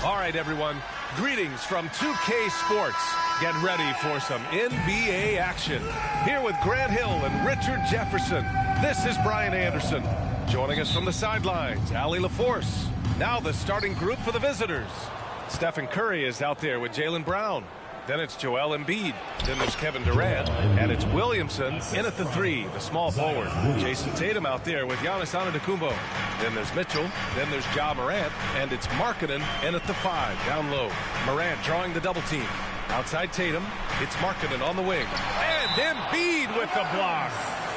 All right, everyone. Greetings from 2K Sports. Get ready for some NBA action. Here with Grant Hill and Richard Jefferson, this is Brian Anderson. Joining us from the sidelines, Allie LaForce. Now the starting group for the visitors. Stephen Curry is out there with Jaylen Brown. Then it's Joel Embiid. Then there's Kevin Durant. And it's Williamson in at the 3, the small forward. Jason Tatum out there with Giannis Antetokounmpo. Then there's Mitchell. Then there's Ja Morant. And it's Markkanen in at the 5, down low. Morant drawing the double team. Outside Tatum, it's Markkanen on the wing. And Embiid with the block.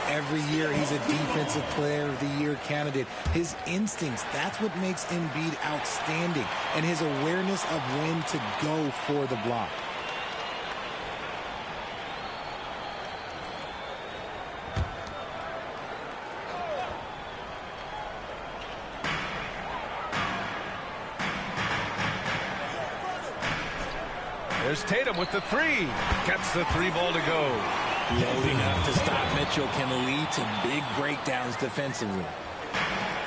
Every year he's a Defensive Player of the Year candidate. His instincts, that's what makes Embiid outstanding. And his awareness of when to go for the block. There's Tatum with the 3. Gets the 3 ball to go. Loading up to stop Mitchell can lead to big breakdowns defensively.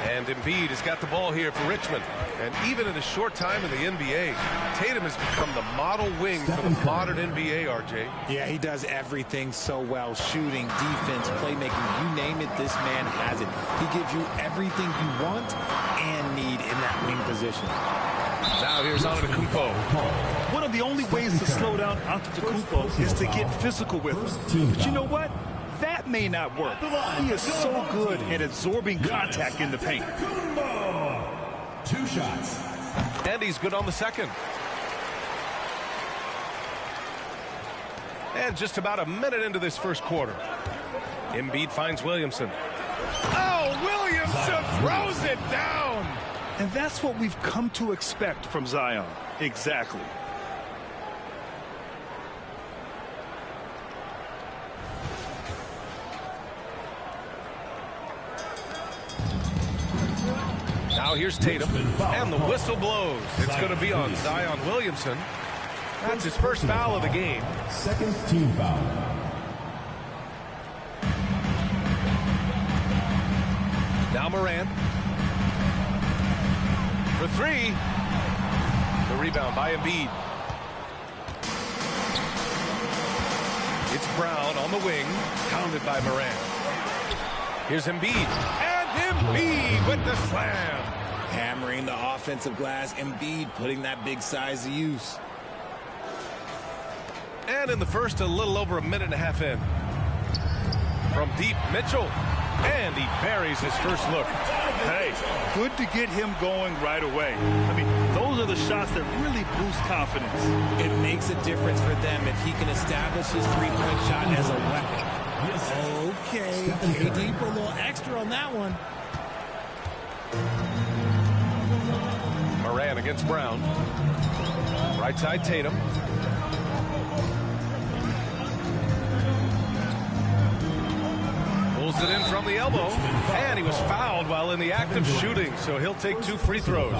And Embiid has got the ball here for Richmond. And even in a short time in the NBA, Tatum has become the model wing for the modern NBA, RJ. Yeah, he does everything so well. Shooting, defense, playmaking, you name it, this man has it. He gives you everything you want and need in that wing position. Now here's Antetokounmpo. One of the only ways to slow down Antetokounmpo is to get physical with him. But you know what? That may not work. He is so good at absorbing contact in the paint. 2 shots. And he's good on the second. And just about a minute into this first quarter. Embiid finds Williamson. Oh, Williamson throws it down. And that's what we've come to expect from Zion. Exactly. Now here's Tatum, and the whistle blows. It's going to be on Zion Williamson. That's his first foul of the game. Second team foul. Now Morant. For 3. The rebound by Embiid. It's Brown on the wing, pounded by Morant. Here's Embiid. And Embiid with the slam. Hammering the offensive glass. Embiid putting that big size to use. And in the first, a little over a minute and a half in. From deep, Mitchell. And he buries his first look. Hey, good to get him going right away. I mean, those are the shots that really boost confidence. It makes a difference for them if he can establish his three-point shot as a weapon. Okay, KD for a little extra on that one. Morant against Brown. Right side, Tatum. Pulls it in from the elbow, and he was fouled while in the act of shooting, so he'll take 2 free throws.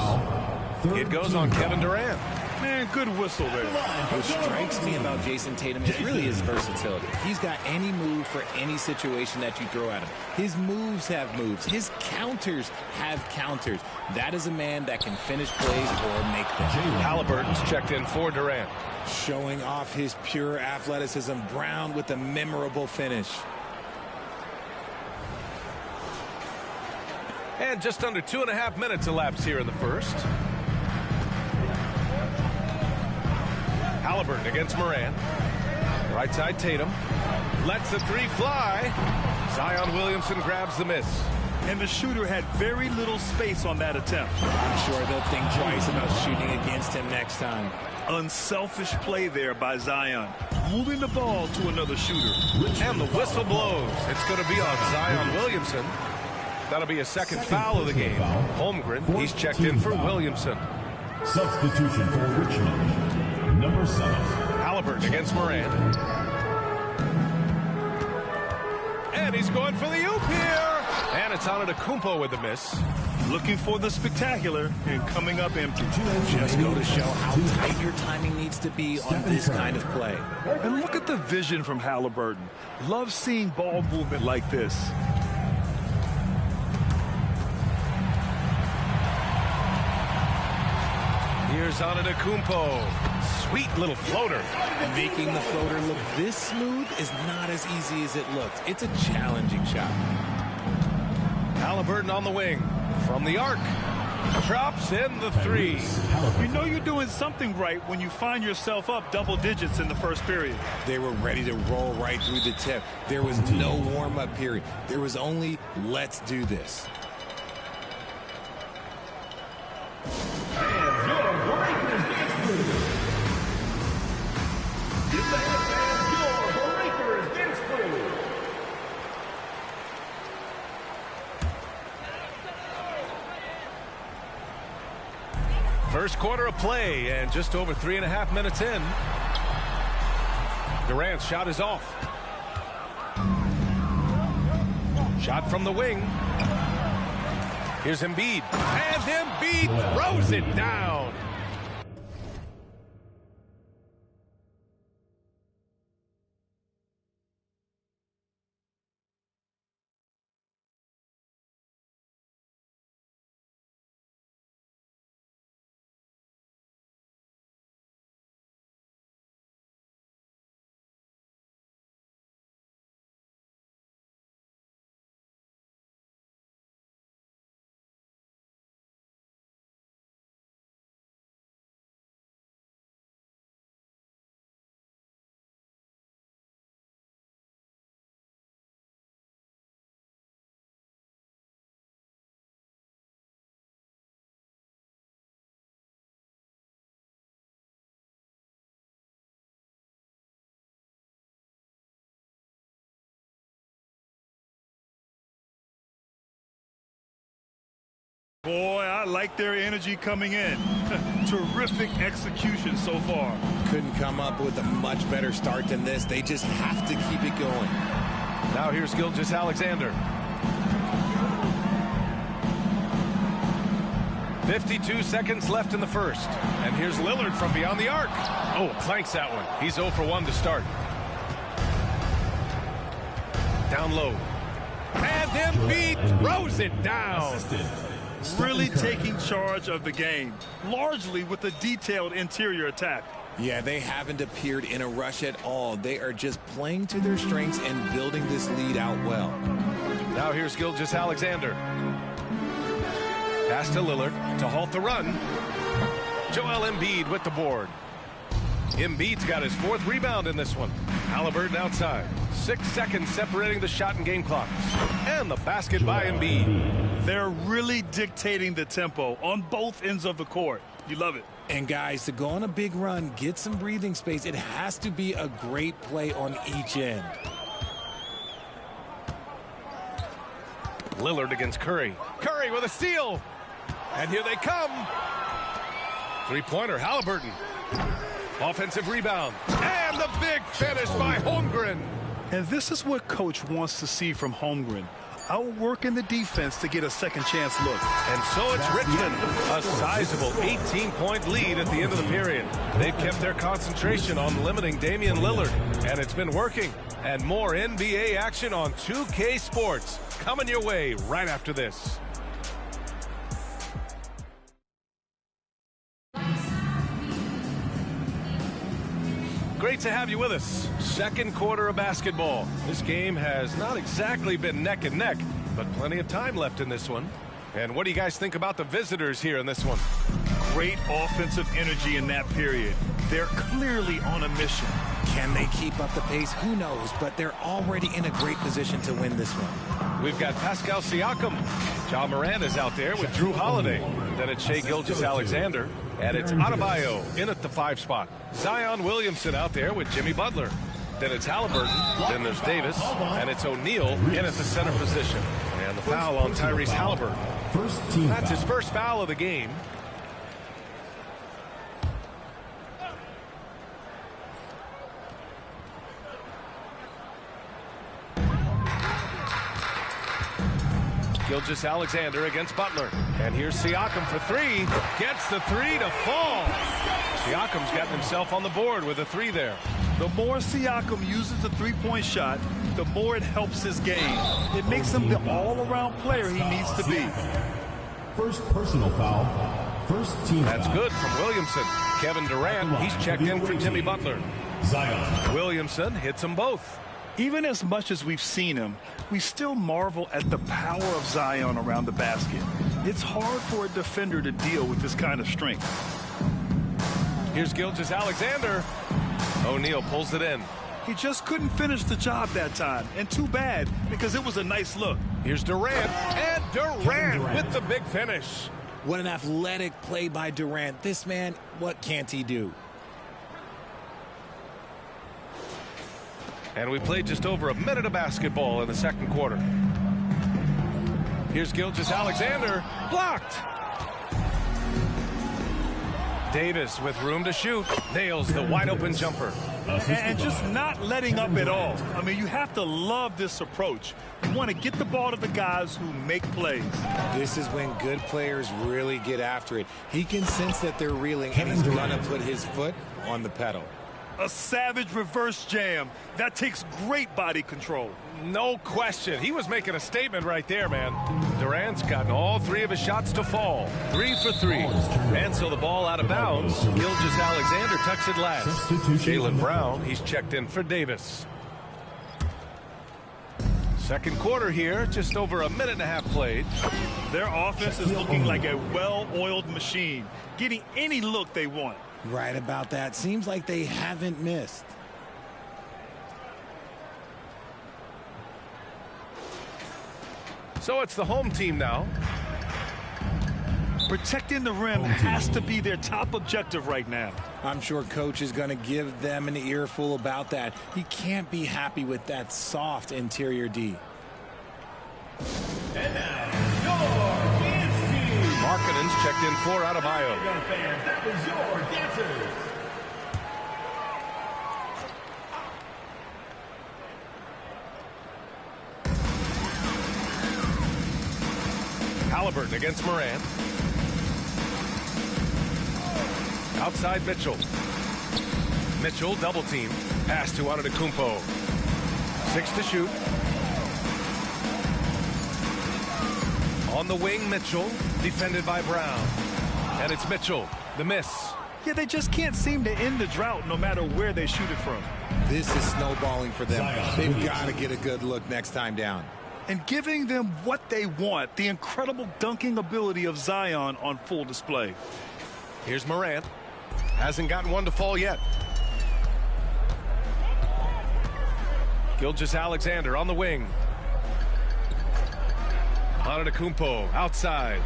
It goes on Kevin Durant. Man, good whistle there. What strikes me about Jason Tatum is really his versatility. He's got any move for any situation that you throw at him. His moves have moves. His counters have counters. That is a man that can finish plays or make them. Halliburton's checked in for Durant. Showing off his pure athleticism. Brown with a memorable finish. And just under 2.5 minutes elapsed here in the first. Halliburton against Morant. Right side, Tatum. Lets the 3 fly. Zion Williamson grabs the miss. And the shooter had very little space on that attempt. I'm sure they'll think twice about shooting against him next time. Unselfish play there by Zion. Moving the ball to another shooter. And the whistle blows. It's going to be on Zion Williamson. That'll be a second foul of the game. Holmgren, he's checked in for Williamson. Substitution for Richmond. Number 7. Halliburton against Morant. And he's going for the oop here. And it's Antetokounmpo with the miss. Looking for the spectacular and coming up empty. Just go to show how tight your timing needs to be on this kind of play. And look at the vision from Halliburton. Love seeing ball movement like this. Here's Antetokounmpo. Sweet little floater. Making the floater look this smooth is not as easy as it looks. It's a challenging shot. Halliburton on the wing. From the arc. Drops in the three. You know you're doing something right when you find yourself up double digits in the first period. They were ready to roll right through the tip. There was no warm-up period. There was only, let's do this. First quarter of play and just over 3.5 minutes in. Durant's shot is off. Shot from the wing. Here's Embiid. And Embiid throws it down. Boy, I like their energy coming in. Terrific execution so far. Couldn't come up with a much better start than this. They just have to keep it going. Now here's Gilgeous-Alexander. 52 seconds left in the first. And here's Lillard from beyond the arc. Oh, clanks that one. He's 0 for 1 to start. Down low. And Embiid throws it down. Really taking charge of the game, largely with a detailed interior attack. Yeah, they haven't appeared in a rush at all. They are just playing to their strengths and building this lead out well. Now here's Gilgeous-Alexander. Pass to Lillard to halt the run. Joel Embiid with the board. Embiid's got his 4th rebound in this one. Halliburton outside. 6 seconds separating the shot and game clocks. And the basket by Embiid. They're really dictating the tempo on both ends of the court. You love it. And guys, to go on a big run, get some breathing space, it has to be a great play on each end. Lillard against Curry. Curry with a steal. And here they come. Three-pointer, Halliburton. Offensive rebound. And the big finish by Holmgren. And this is what coach wants to see from Holmgren. Outworking the defense to get a second chance look. And so it's Richmond, a sizable 18-point lead at the end of the period. They've kept their concentration on limiting Damian Lillard, and it's been working. And more NBA action on 2K Sports coming your way right after this. Great to have you with us. Second quarter of basketball. This game has not exactly been neck and neck, but plenty of time left in this one. And what do you guys think about the visitors here in this one? Great offensive energy in that period. They're clearly on a mission. Can they keep up the pace? Who knows, but they're already in a great position to win this one. We've got Pascal Siakam. Ja Morant is out there with Drew Holiday. Then it's Shai Gilgeous-Alexander. And it's Adebayo in at the 5 spot. Zion Williamson out there with Jimmy Butler. Then it's Halliburton. Then there's Davis. And it's O'Neal in at the center position. And the foul on Tyrese Halliburton. That's his first foul of the game. Gilgeous-Alexander against Butler. And here's Siakam for 3. Gets the 3 to fall. Siakam's gotten himself on the board with a 3 there. The more Siakam uses the three-point shot, the more it helps his game. It makes him the all-around player he needs to be. First personal foul First team That's foul. good from Williamson. Kevin Durant, he's checked in for Jimmy Butler. Zion. Williamson hits them both. Even as much as we've seen him, we still marvel at the power of Zion around the basket. It's hard for a defender to deal with this kind of strength. Here's Gilgeous-Alexander. O'Neal pulls it in. He just couldn't finish the job that time, and too bad, because it was a nice look. Here's Durant, and Durant with the big finish. What an athletic play by Durant. This man, what can't he do? And we played just over a minute of basketball in the second quarter. Here's Gilgeous-Alexander, blocked. Davis with room to shoot, nails the wide open jumper. And just not letting up at all. I mean, you have to love this approach. You want to get the ball to the guys who make plays. This is when good players really get after it. He can sense that they're reeling, and he's going to put his foot on the pedal. A savage reverse jam. That takes great body control. No question. He was making a statement right there, man. Durant's gotten all three of his shots to fall. 3 for 3. And so the ball out of bounds. Gilgeous-Alexander tucks it last. Jaylen Brown, he's checked in for Davis. Second quarter here, just over a minute and a half played. Their offense is looking like a well-oiled machine, getting any look they want. Right about that. Seems like they haven't missed. So it's the home team now. Protecting the rim has to be their top objective right now. I'm sure coach is going to give them an earful about that. He can't be happy with that soft interior D. And now, your dance team. Markkanen's checked in for Adebayo. Fans, that was your dancers. Halliburton against Morant. Outside Mitchell. Mitchell double team. Pass to Antetokounmpo. 6 to shoot. On the wing, Mitchell. Defended by Brown. And it's Mitchell. The miss. Yeah, they just can't seem to end the drought no matter where they shoot it from. This is snowballing for them. They've got to get a good look next time down. And giving them what they want, the incredible dunking ability of Zion on full display. Here's Morant. Hasn't gotten one to fall yet. Gilgeous-Alexander on the wing. Antetokounmpo outside.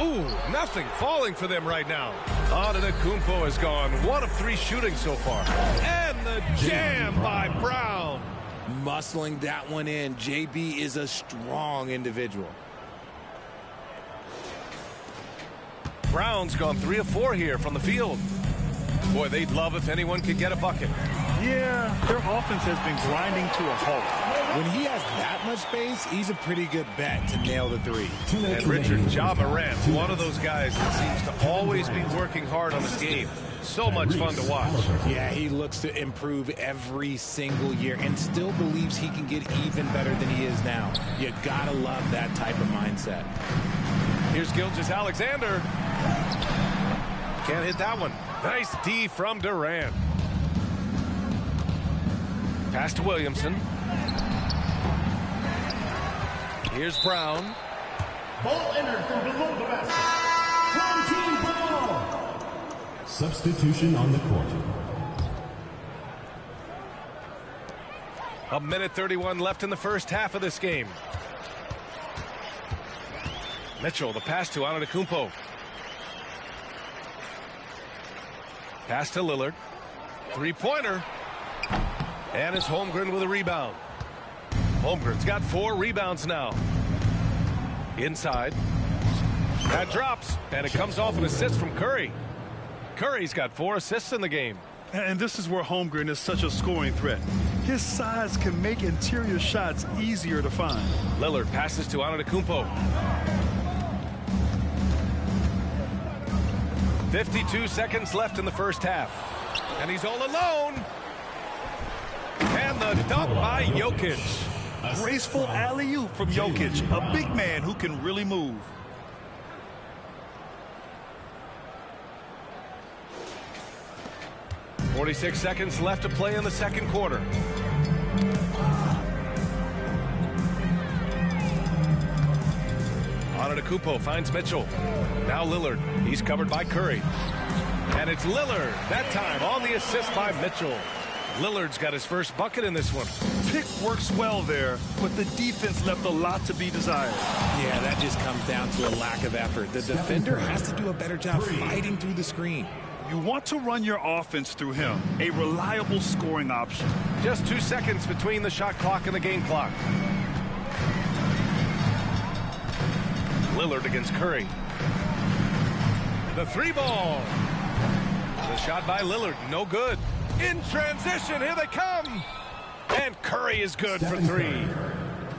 Ooh, nothing falling for them right now. Antetokounmpo has gone 1 of 3 shooting so far. And the jam by Brown. Muscling that one in. JB is a strong individual. Brown's gone 3 of 4 here from the field. Boy, they'd love if anyone could get a bucket. Yeah, their offense has been grinding to a halt. When he has that much space, he's a pretty good bet to nail the 3. And Richard, Ja Morant, one of those guys that seems to always be working hard on his game. So much fun to watch. Yeah, he looks to improve every single year and still believes he can get even better than he is now. You gotta love that type of mindset. Here's Gilgeous-Alexander. Can't hit that one. Nice D from Durant. Pass to Williamson. Here's Brown. Ball entered from below the basket. Home team ball. Substitution on the court. A minute 31 left in the first half of this game. Mitchell, the pass to Antetokounmpo. Pass to Lillard. Three-pointer. And it's Holmgren with a rebound. Holmgren's got 4 rebounds now. Inside. That drops, and it comes off an assist from Curry. Curry's got 4 assists in the game. And this is where Holmgren is such a scoring threat. His size can make interior shots easier to find. Lillard passes to Antetokounmpo. 52 seconds left in the first half. And he's all alone. And the dunk by Jokic. Graceful alley-oop from Jokic, a big man who can really move. 46 seconds left to play in the second quarter. Antetokounmpo finds Mitchell. Now Lillard. He's covered by Curry. And it's Lillard. That time on the assist by Mitchell. Lillard's got his first bucket in this one. Pick works well there, but the defense left a lot to be desired. Yeah, that just comes down to a lack of effort. The defender has to do a better job fighting through the screen. You want to run your offense through him, a reliable scoring option. Just 2 seconds between the shot clock and the game clock. Lillard against Curry. The three ball. The shot by Lillard, no good. In transition, here they come. And Curry is good for three.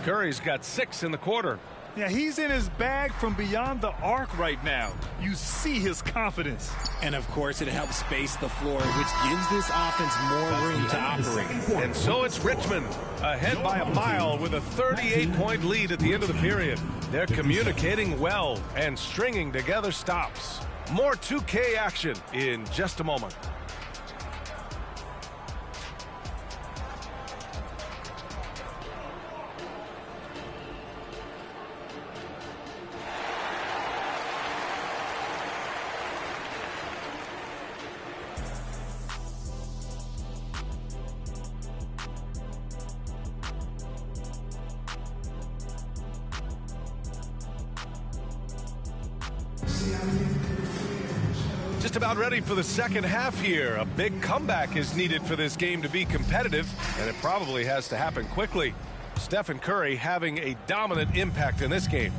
Curry's got 6 in the quarter. Yeah, he's in his bag from beyond the arc right now. You see his confidence. And, of course, it helps space the floor, which gives this offense more room to operate. And so it's Richmond, ahead by a mile with a 38-point lead at the end of the period. They're communicating well and stringing together stops. More 2K action in just a moment. Just about ready for the second half here. A big comeback is needed for this game to be competitive, and it probably has to happen quickly. Stephen Curry having a dominant impact in this game.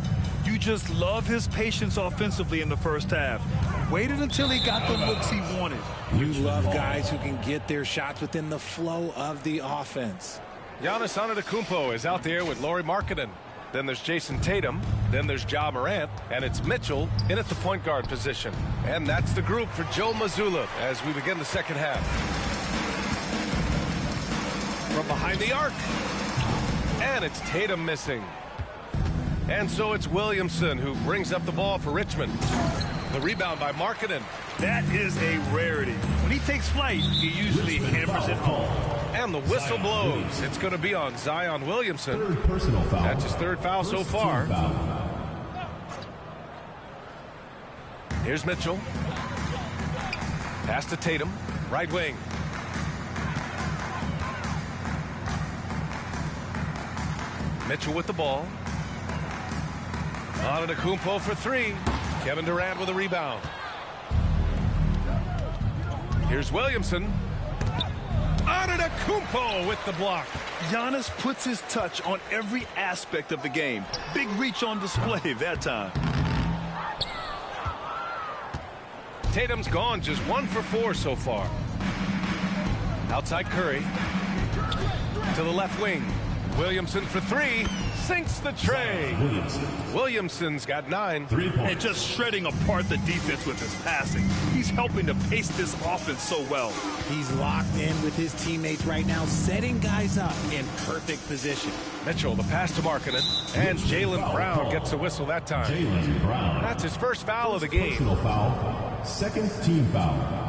You just love his patience offensively in the first half. Waited until he got the looks he wanted. You love guys who can get their shots within the flow of the offense. Giannis Antetokounmpo is out there with Lauri Markkanen. Then there's Jason Tatum. Then there's Ja Morant. And it's Mitchell in at the point guard position. And that's the group for Joe Mazzulla as we begin the second half. From behind the arc. And it's Tatum missing. And so it's Williamson who brings up the ball for Richmond. The rebound by Markkanen. That is a rarity. When he takes flight, he usually hammers it home. And the whistle blows. It's going to be on Zion Williamson. Third personal foul. That's his third foul so far. Here's Mitchell. Pass to Tatum. Right wing. Mitchell with the ball. Antetokounmpo for three. Kevin Durant with a rebound. Here's Williamson. Antetokounmpo with the block. Giannis puts his touch on every aspect of the game. Big reach on display that time. Tatum's gone just 1 for 4 so far. Outside Curry. To the left wing. Williamson for three. Sinks the tray. Williamson's got 9. And just shredding apart the defense with his passing. He's helping to pace this offense so well. He's locked in with his teammates right now, setting guys up in perfect position. Mitchell, the pass to Markkanen. And Jaylen Brown gets a whistle that time. Jaylen Brown. That's his first foul of the game. Personal foul. Second team foul.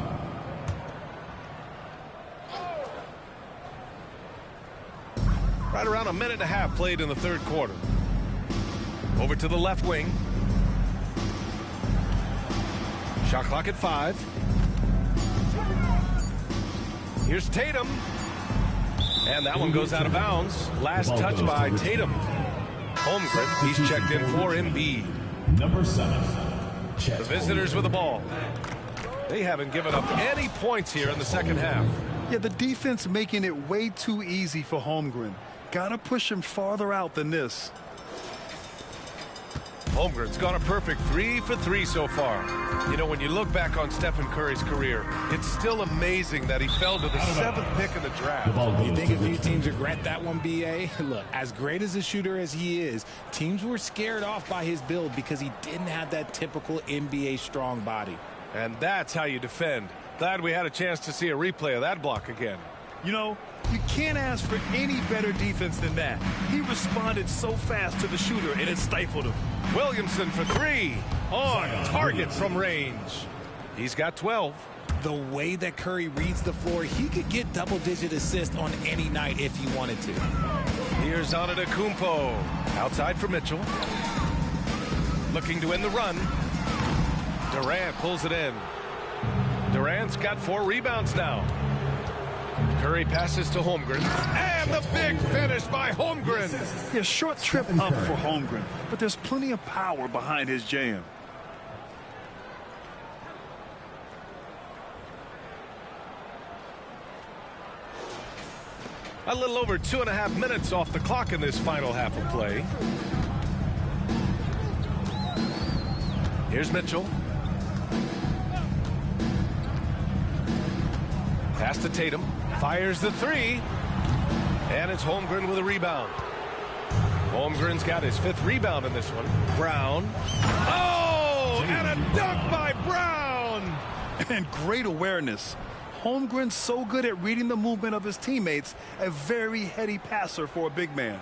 Right around a minute and a half played in the third quarter. Over to the left wing. Shot clock at 5. Here's Tatum. And that one goes out of bounds. Last touch by Tatum. Holmgren, he's checked in for Embiid. Number 7. The visitors with the ball. They haven't given up any points here in the second half. Yeah, the defense making it way too easy for Holmgren. Gotta push him farther out than this. Holmgren's gone a perfect 3 for 3 so far. You know, when you look back on Stephen Curry's career, it's still amazing that he fell to the 7th pick in the draft. You think a few teams regret that one, B.A.? Look, as great as a shooter as he is, teams were scared off by his build because he didn't have that typical NBA strong body. And that's how you defend. Glad we had a chance to see a replay of that block again. You know, you can't ask for any better defense than that. He responded so fast to the shooter, and it stifled him. Williamson for 3. On target from range. He's got 12. The way that Curry reads the floor, he could get double-digit assists on any night if he wanted to. Here's Antetokounmpo. Outside for Mitchell. Looking to win the run. Durant pulls it in. Durant's got 4 rebounds now. Curry passes to Holmgren. And the big finish by Holmgren. Yeah, short trip up for Holmgren, but there's plenty of power behind his jam. A little over 2.5 minutes off the clock in this final half of play. Here's Mitchell. Pass to Tatum. Fires the 3. And it's Holmgren with a rebound. Holmgren's got his 5th rebound in this one. Brown. Oh! And a dunk by Brown! And great awareness. Holmgren's so good at reading the movement of his teammates, a very heady passer for a big man.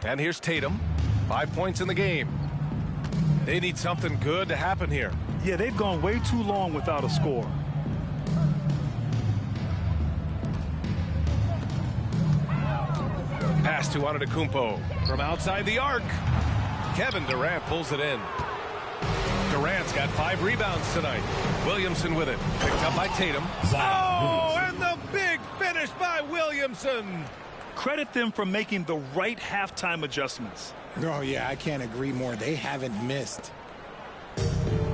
And here's Tatum. 5 points in the game. They need something good to happen here. Yeah, they've gone way too long without a score. Pass to Antetokounmpo from outside the arc. Kevin Durant pulls it in. Durant's got 5 rebounds tonight. Williamson with it. Picked up by Tatum. Oh, and the big finish by Williamson. Credit them for making the right halftime adjustments. Oh, yeah, I can't agree more. They haven't missed.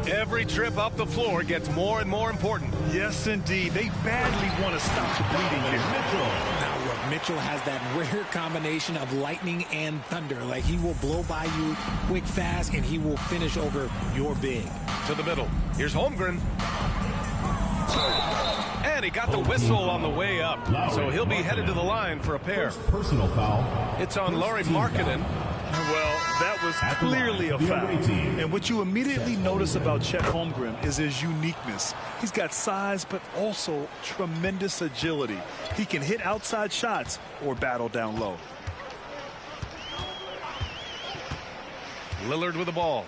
Every trip up the floor gets more and more important. Yes, indeed. They badly want to stop the bleeding here. Now, look, Mitchell has that rare combination of lightning and thunder. Like, he will blow by you quick, fast, and he will finish over your big. To the middle. Here's Holmgren. And he got the whistle on the way up. So he'll be headed to the line for a pair. Personal foul. It's on Lauri Markkanen. Well, that was clearly a foul. And what you immediately notice about Chet Holmgren is his uniqueness. He's got size, but also tremendous agility. He can hit outside shots or battle down low. Lillard with the ball.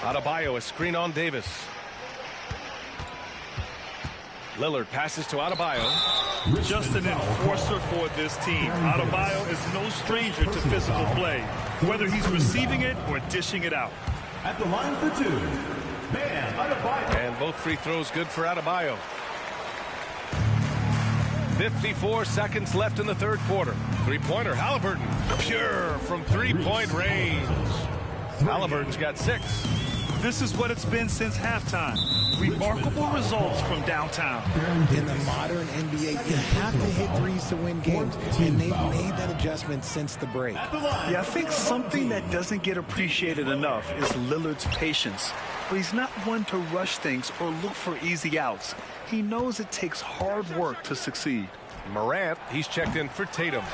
Adebayo, a screen on Davis. Lillard passes to Adebayo. Just an enforcer for this team. Adebayo is no stranger to physical play, whether he's receiving it or dishing it out. At the line for 2, Bam Adebayo. And both free throws good for Adebayo. 54 seconds left in the 3rd quarter. 3-pointer, Halliburton. Pure from 3-point range. Halliburton's got 6. This is what it's been since halftime. Remarkable results from downtown. In the modern NBA, you have to hit threes to win games, and they've made that adjustment since the break. Yeah, I think something that doesn't get appreciated enough is Lillard's patience. But he's not one to rush things or look for easy outs. He knows it takes hard work to succeed. Morant, he's checked in for Tatum.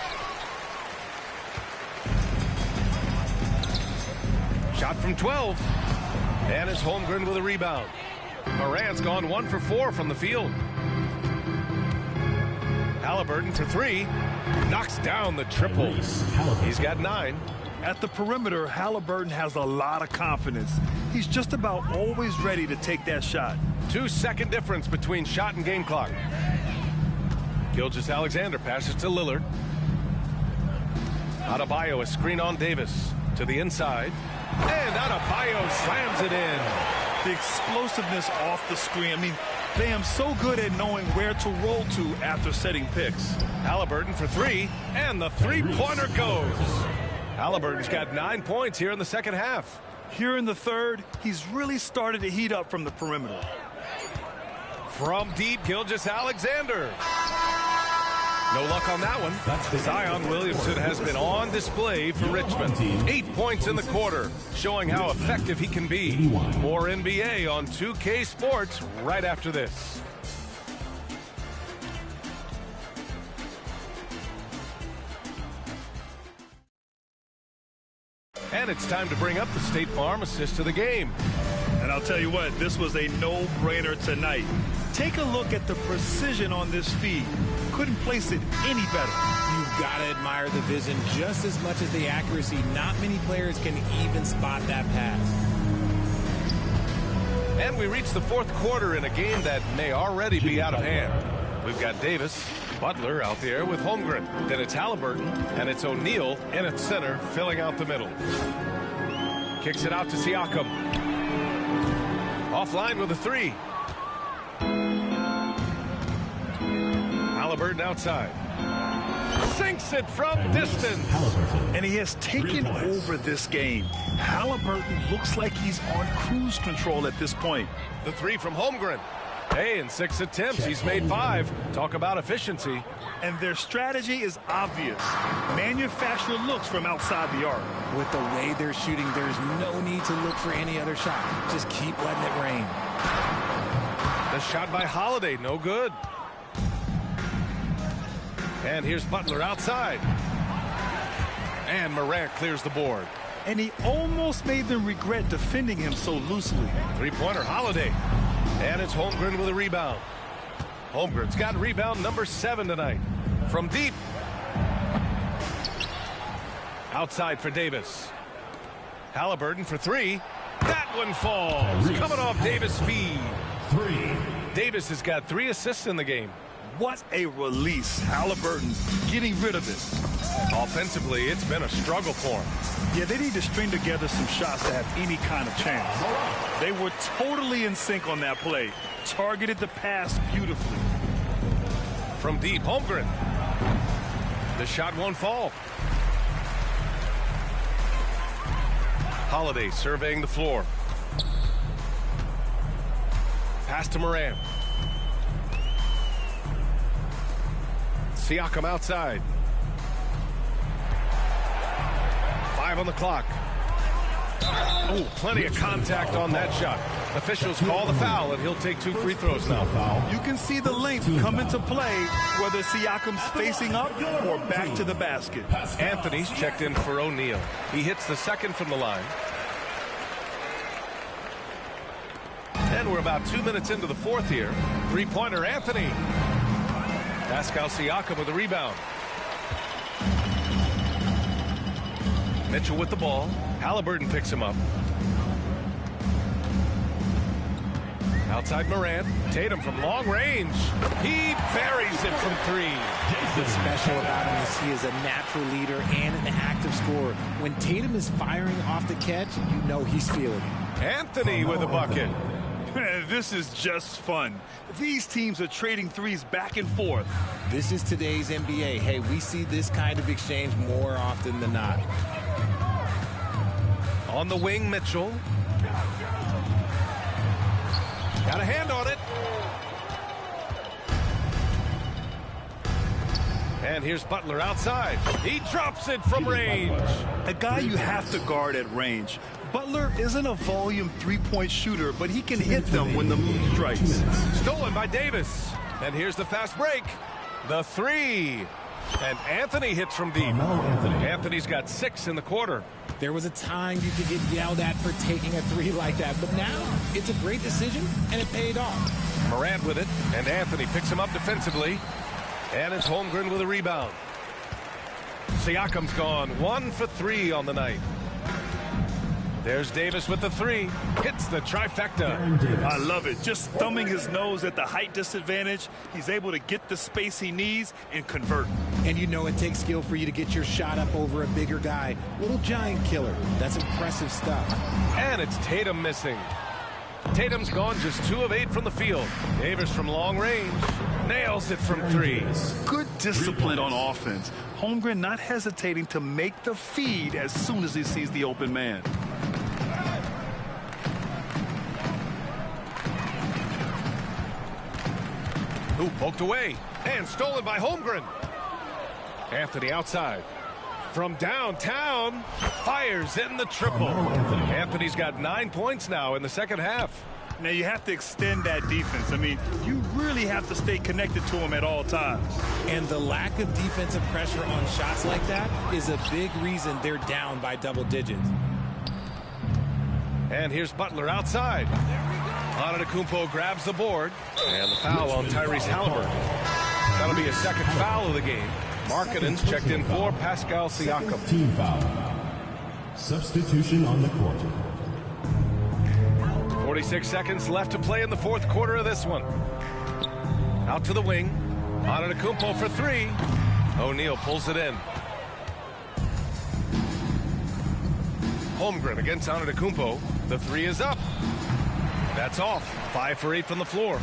Shot from 12. And it's Holmgren with a rebound. Morant's gone 1 for 4 from the field. Halliburton for 3. Knocks down the triple. He's got 9. At the perimeter, Halliburton has a lot of confidence. He's just about always ready to take that shot. 2-second difference between shot and game clock. Gilgeous-Alexander passes to Lillard. Adebayo, a screen on Davis. To the inside. And Adebayo slams it in. The explosiveness off the screen. I mean, Bam so good at knowing where to roll to after setting picks. Halliburton for 3, and the 3-pointer goes. Halliburton's got 9 points here in the 2nd half. Here in the 3rd, he's really started to heat up from the perimeter. From deep, Gilgeous-Alexander. No luck on that one. Zion Williamson has been on display for Richmond. 8 points in the quarter, showing how effective he can be. More NBA on 2K Sports right after this. And it's time to bring up the State Farm assist to the game. And I'll tell you what, this was a no-brainer tonight. Take a look at the precision on this feed. Couldn't place it any better. You've got to admire the vision just as much as the accuracy. Not many players can even spot that pass. And we reach the fourth quarter in a game that may already be out of hand. We've got Davis, Butler out there with Holmgren. Then it's Halliburton, and it's O'Neal in at center, filling out the middle. Kicks it out to Siakam. Offline with a three. Halliburton outside. Sinks it from distance. And he has taken over this game. Halliburton looks like he's on cruise control at this point. The three from Holmgren. Hey, in 6 attempts, he's made 5. Talk about efficiency. And their strategy is obvious. Manufacture looks from outside the arc. With the way they're shooting, there's no need to look for any other shot. Just keep letting it rain. The shot by Holiday, no good. And here's Butler outside. And Morant clears the board. And he almost made them regret defending him so loosely. Three-pointer, Holiday. And it's Holmgren with a rebound. Holmgren's got rebound number 7 tonight. From deep. Outside for Davis. Halliburton for 3. That one falls. Coming off Davis' feed. 3. Davis has got 3 assists in the game. What a release. Halliburton getting rid of it. Offensively, it's been a struggle for him. Yeah, they need to string together some shots to have any kind of chance. They were totally in sync on that play. Targeted the pass beautifully. From deep, Holmgren. The shot won't fall. Holiday surveying the floor. Pass to Morant. Siakam outside. 5 on the clock. Oh, plenty of contact on that shot. Officials call the foul, and he'll take 2 free throws now. You can see the length come into play, whether Siakam's facing up or back to the basket. Anthony's checked in for O'Neal. He hits the second from the line. And we're about 2 minutes into the fourth here. Three-pointer, Anthony. Pascal Siakam with the rebound. Mitchell with the ball. Halliburton picks him up. Outside Morant. Tatum from long range. He buries it from 3. What's special about him is he is a natural leader and an active scorer. When Tatum is firing off the catch, you know he's feeling it. Anthony with a bucket. This is just fun. These teams are trading threes back and forth. This is today's NBA. Hey, we see this kind of exchange more often than not. On the wing, Mitchell. Got a hand on it. And here's Butler outside. He drops it from range. A guy you have to guard at range. Butler isn't a volume three-point shooter, but he can hit them when the move strikes. Stolen by Davis. And here's the fast break. The 3. And Anthony hits from deep. Anthony's got 6 in the quarter. There was a time you could get yelled at for taking a 3 like that, but now it's a great decision, and it paid off. Morant with it, and Anthony picks him up defensively. And it's Holmgren with a rebound. Siakam's gone 1 for 3 on the night. There's Davis with the 3. Hits the trifecta. I love it. Just thumbing his nose at the height disadvantage. He's able to get the space he needs and convert. And you know it takes skill for you to get your shot up over a bigger guy. Little giant killer. That's impressive stuff. And it's Tatum missing. Tatum's gone just 2 of 8 from the field. Davis from long range. Nails it from 3. Good discipline on offense. Holmgren not hesitating to make the feed as soon as he sees the open man. Ooh, poked away. And stolen by Holmgren. Anthony outside. From downtown. Fires in the triple. Anthony's got 9 points now in the second half. Now you have to extend that defense. I mean, you really have to stay connected to him at all times. And the lack of defensive pressure on shots like that is a big reason they're down by double digits. And here's Butler outside. Antetokounmpo grabs the board. And the foul on Tyrese Halliburton. That'll be a second foul of the game. Markkanen's checked in for Pascal Siakam. Team foul. Substitution on the court. 46 seconds left to play in the fourth quarter of this one. Out to the wing. Antetokounmpo for three. O'Neal pulls it in. Holmgren against Antetokounmpo. The three is up. That's off. 5 for 8 from the floor.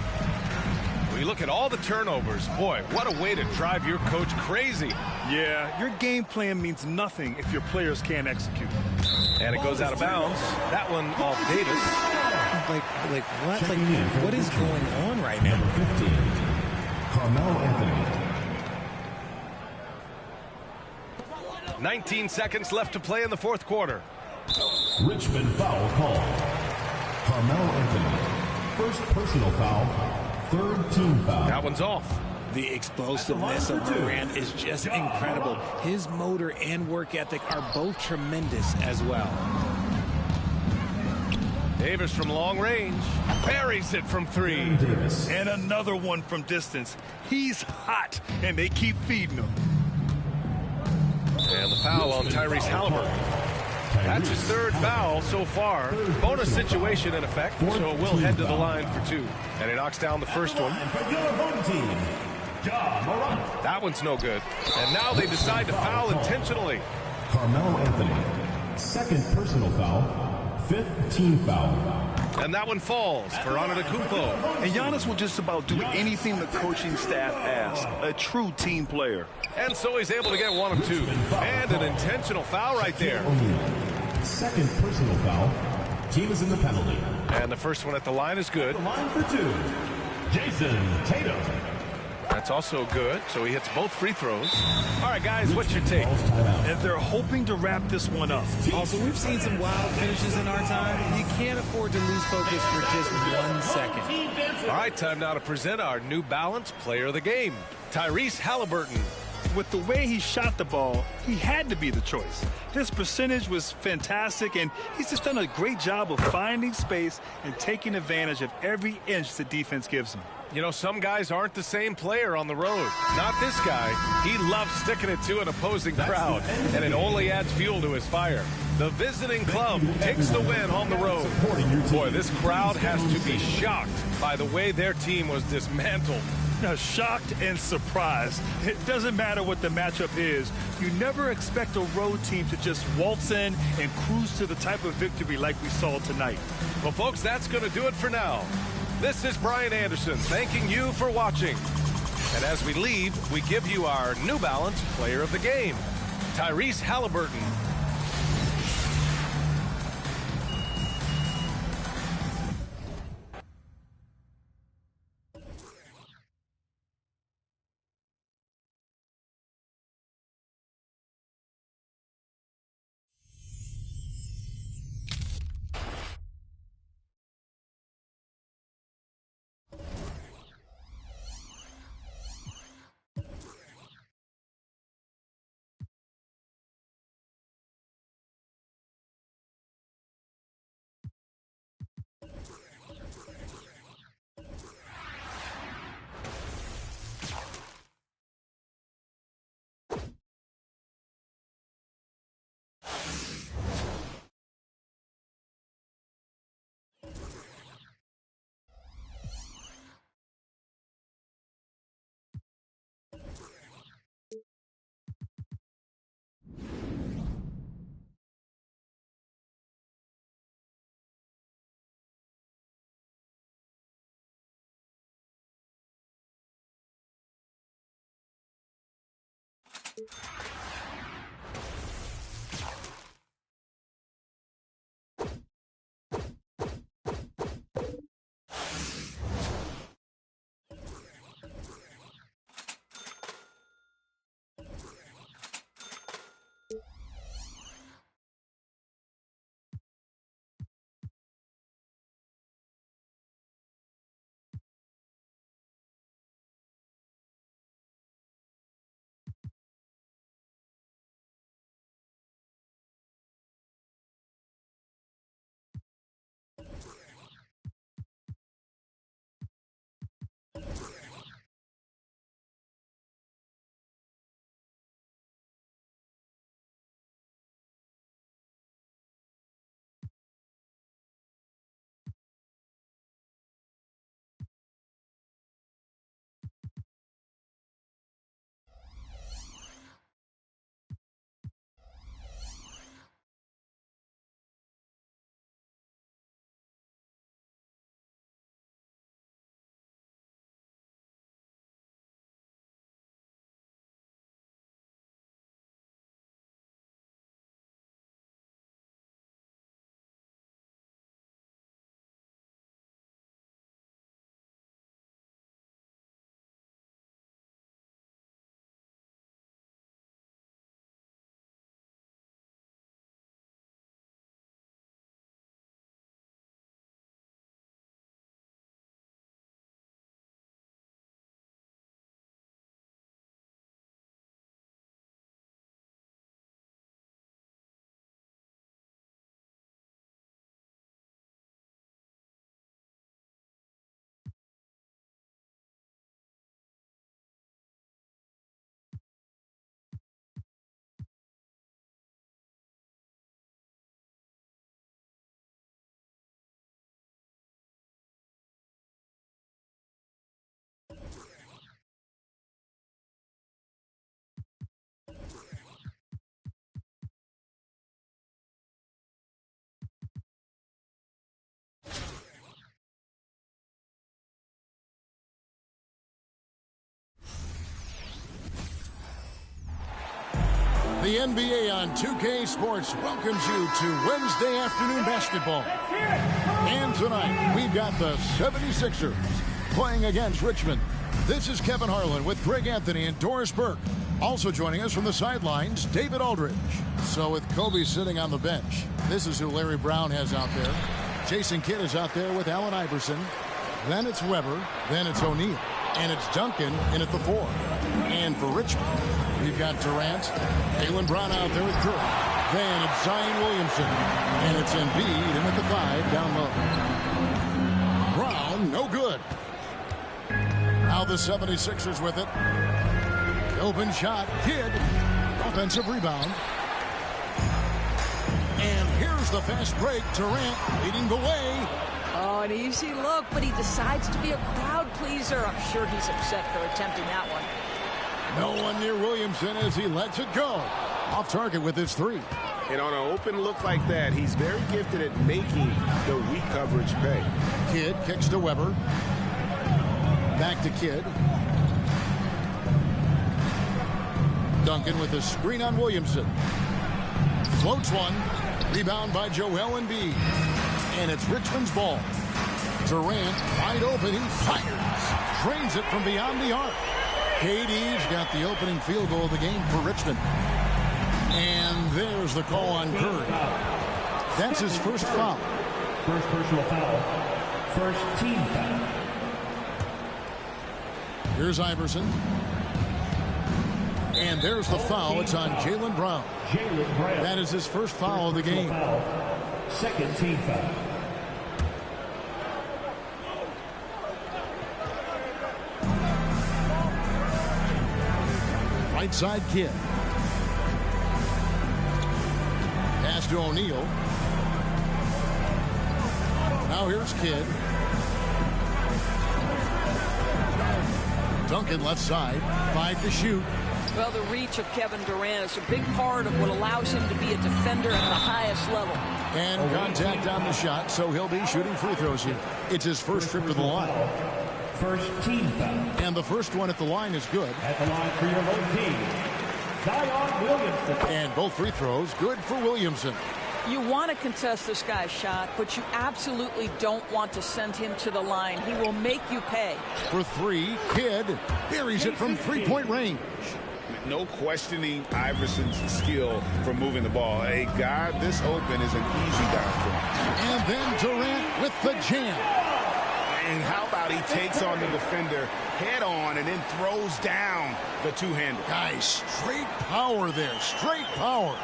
When you look at all the turnovers, boy, what a way to drive your coach crazy. Yeah, your game plan means nothing if your players can't execute. And it goes out of bounds. That one off Davis. What is going on right now? Number 15, Carmelo Anthony. 19 seconds left to play in the fourth quarter. Richmond foul call. Carmelo Anthony. First personal foul. Third team foul. That one's off. The explosiveness of Morant is just incredible. His motor and work ethic are both tremendous as well. Davis from long range. Buries it from three. Davis. And another one from distance. He's hot, and they keep feeding him. And the foul on Tyrese Halliburton. That's his third foul so far. Bonus situation in effect, so we'll head to the line for two. And he knocks down the first one. That one's no good. And now they decide to foul intentionally. Carmelo Anthony. Second personal foul. Fifth team foul. And that one falls for Antetokounmpo. And Giannis will just about do anything the coaching staff asks. A true team player. And so he's able to get one of two. And an intentional foul right there. Second personal foul. Team is in the penalty. And the first one at the line is good. Line for two. Jason Tatum. That's also good, so he hits both free throws. All right, guys, what's your take? And they're hoping to wrap this one up. Also, we've seen some wild finishes in our time. You can't afford to lose focus for just 1 second. All right, time now to present our New Balance Player of the Game, Tyrese Halliburton. With the way he shot the ball, he had to be the choice. His percentage was fantastic, and he's just done a great job of finding space and taking advantage of every inch the defense gives him. You know, some guys aren't the same player on the road. Not this guy. He loves sticking it to an opposing crowd, and it only adds fuel to his fire. The visiting club takes the win on the road. Boy, this crowd has to be shocked by the way their team was dismantled. Now, shocked and surprised. It doesn't matter what the matchup is. You never expect a road team to just waltz in and cruise to the type of victory like we saw tonight. Well, folks, that's going to do it for now. This is Brian Anderson thanking you for watching. And as we leave, we give you our New Balance Player of the Game, Tyrese Halliburton. The NBA on 2K Sports welcomes you to Wednesday afternoon basketball. And tonight, we've got the 76ers playing against Richmond. This is Kevin Harlan with Greg Anthony and Doris Burke. Also joining us from the sidelines, David Aldridge. So with Kobe sitting on the bench, this is who Larry Brown has out there. Jason Kidd is out there with Allen Iverson. Then it's Weber. Then it's O'Neal. And it's Duncan in at the 4. And for Richmond, we've got Durant, Jaylen Brown out there with Curry. Then it's Zion Williamson. And it's Embiid in at the 5 down low. Brown, no good. Now the 76ers with it. Open shot, Kidd. Offensive rebound. And here's the fast break. Durant leading the way. Oh, an easy look, but he decides to be a crowd pleaser. I'm sure he's upset for attempting that one. No one near Williamson as he lets it go. Off target with his 3. And on an open look like that, he's very gifted at making the weak coverage pay. Kidd kicks to Weber. Back to Kidd. Duncan with a screen on Williamson. Floats one. Rebound by Joel Embiid. And it's Richmond's ball. Durant wide open. He fires. Drains it from beyond the arc. KD's got the opening field goal of the game for Richmond. And there's the call on Curry. That's his first foul. First personal foul. First team foul. Here's Iverson. And there's the foul. It's on Jaylen Brown. That is his first foul of the game. Second team foul. Right side Kidd. Pass to O'Neal. Now here's Kidd. Duncan left side. 5 to shoot. Well, the reach of Kevin Durant is a big part of what allows him to be a defender at the highest level. And contact on the shot, so he'll be shooting free throws here. It's his first trip to the line. First team foul. And the first one at the line is good. At the line for your home team, Zion Williamson. And both free throws good for Williamson. You want to contest this guy's shot, but you absolutely don't want to send him to the line. He will make you pay. For 3, Kidd buries it from three-point range. No questioning Iverson's skill for moving the ball. A guy this open is an easy down for him. And then Durant with the jam. And how about he takes on the defender head on and then throws down the two-hander. Guys, straight power there. Straight power.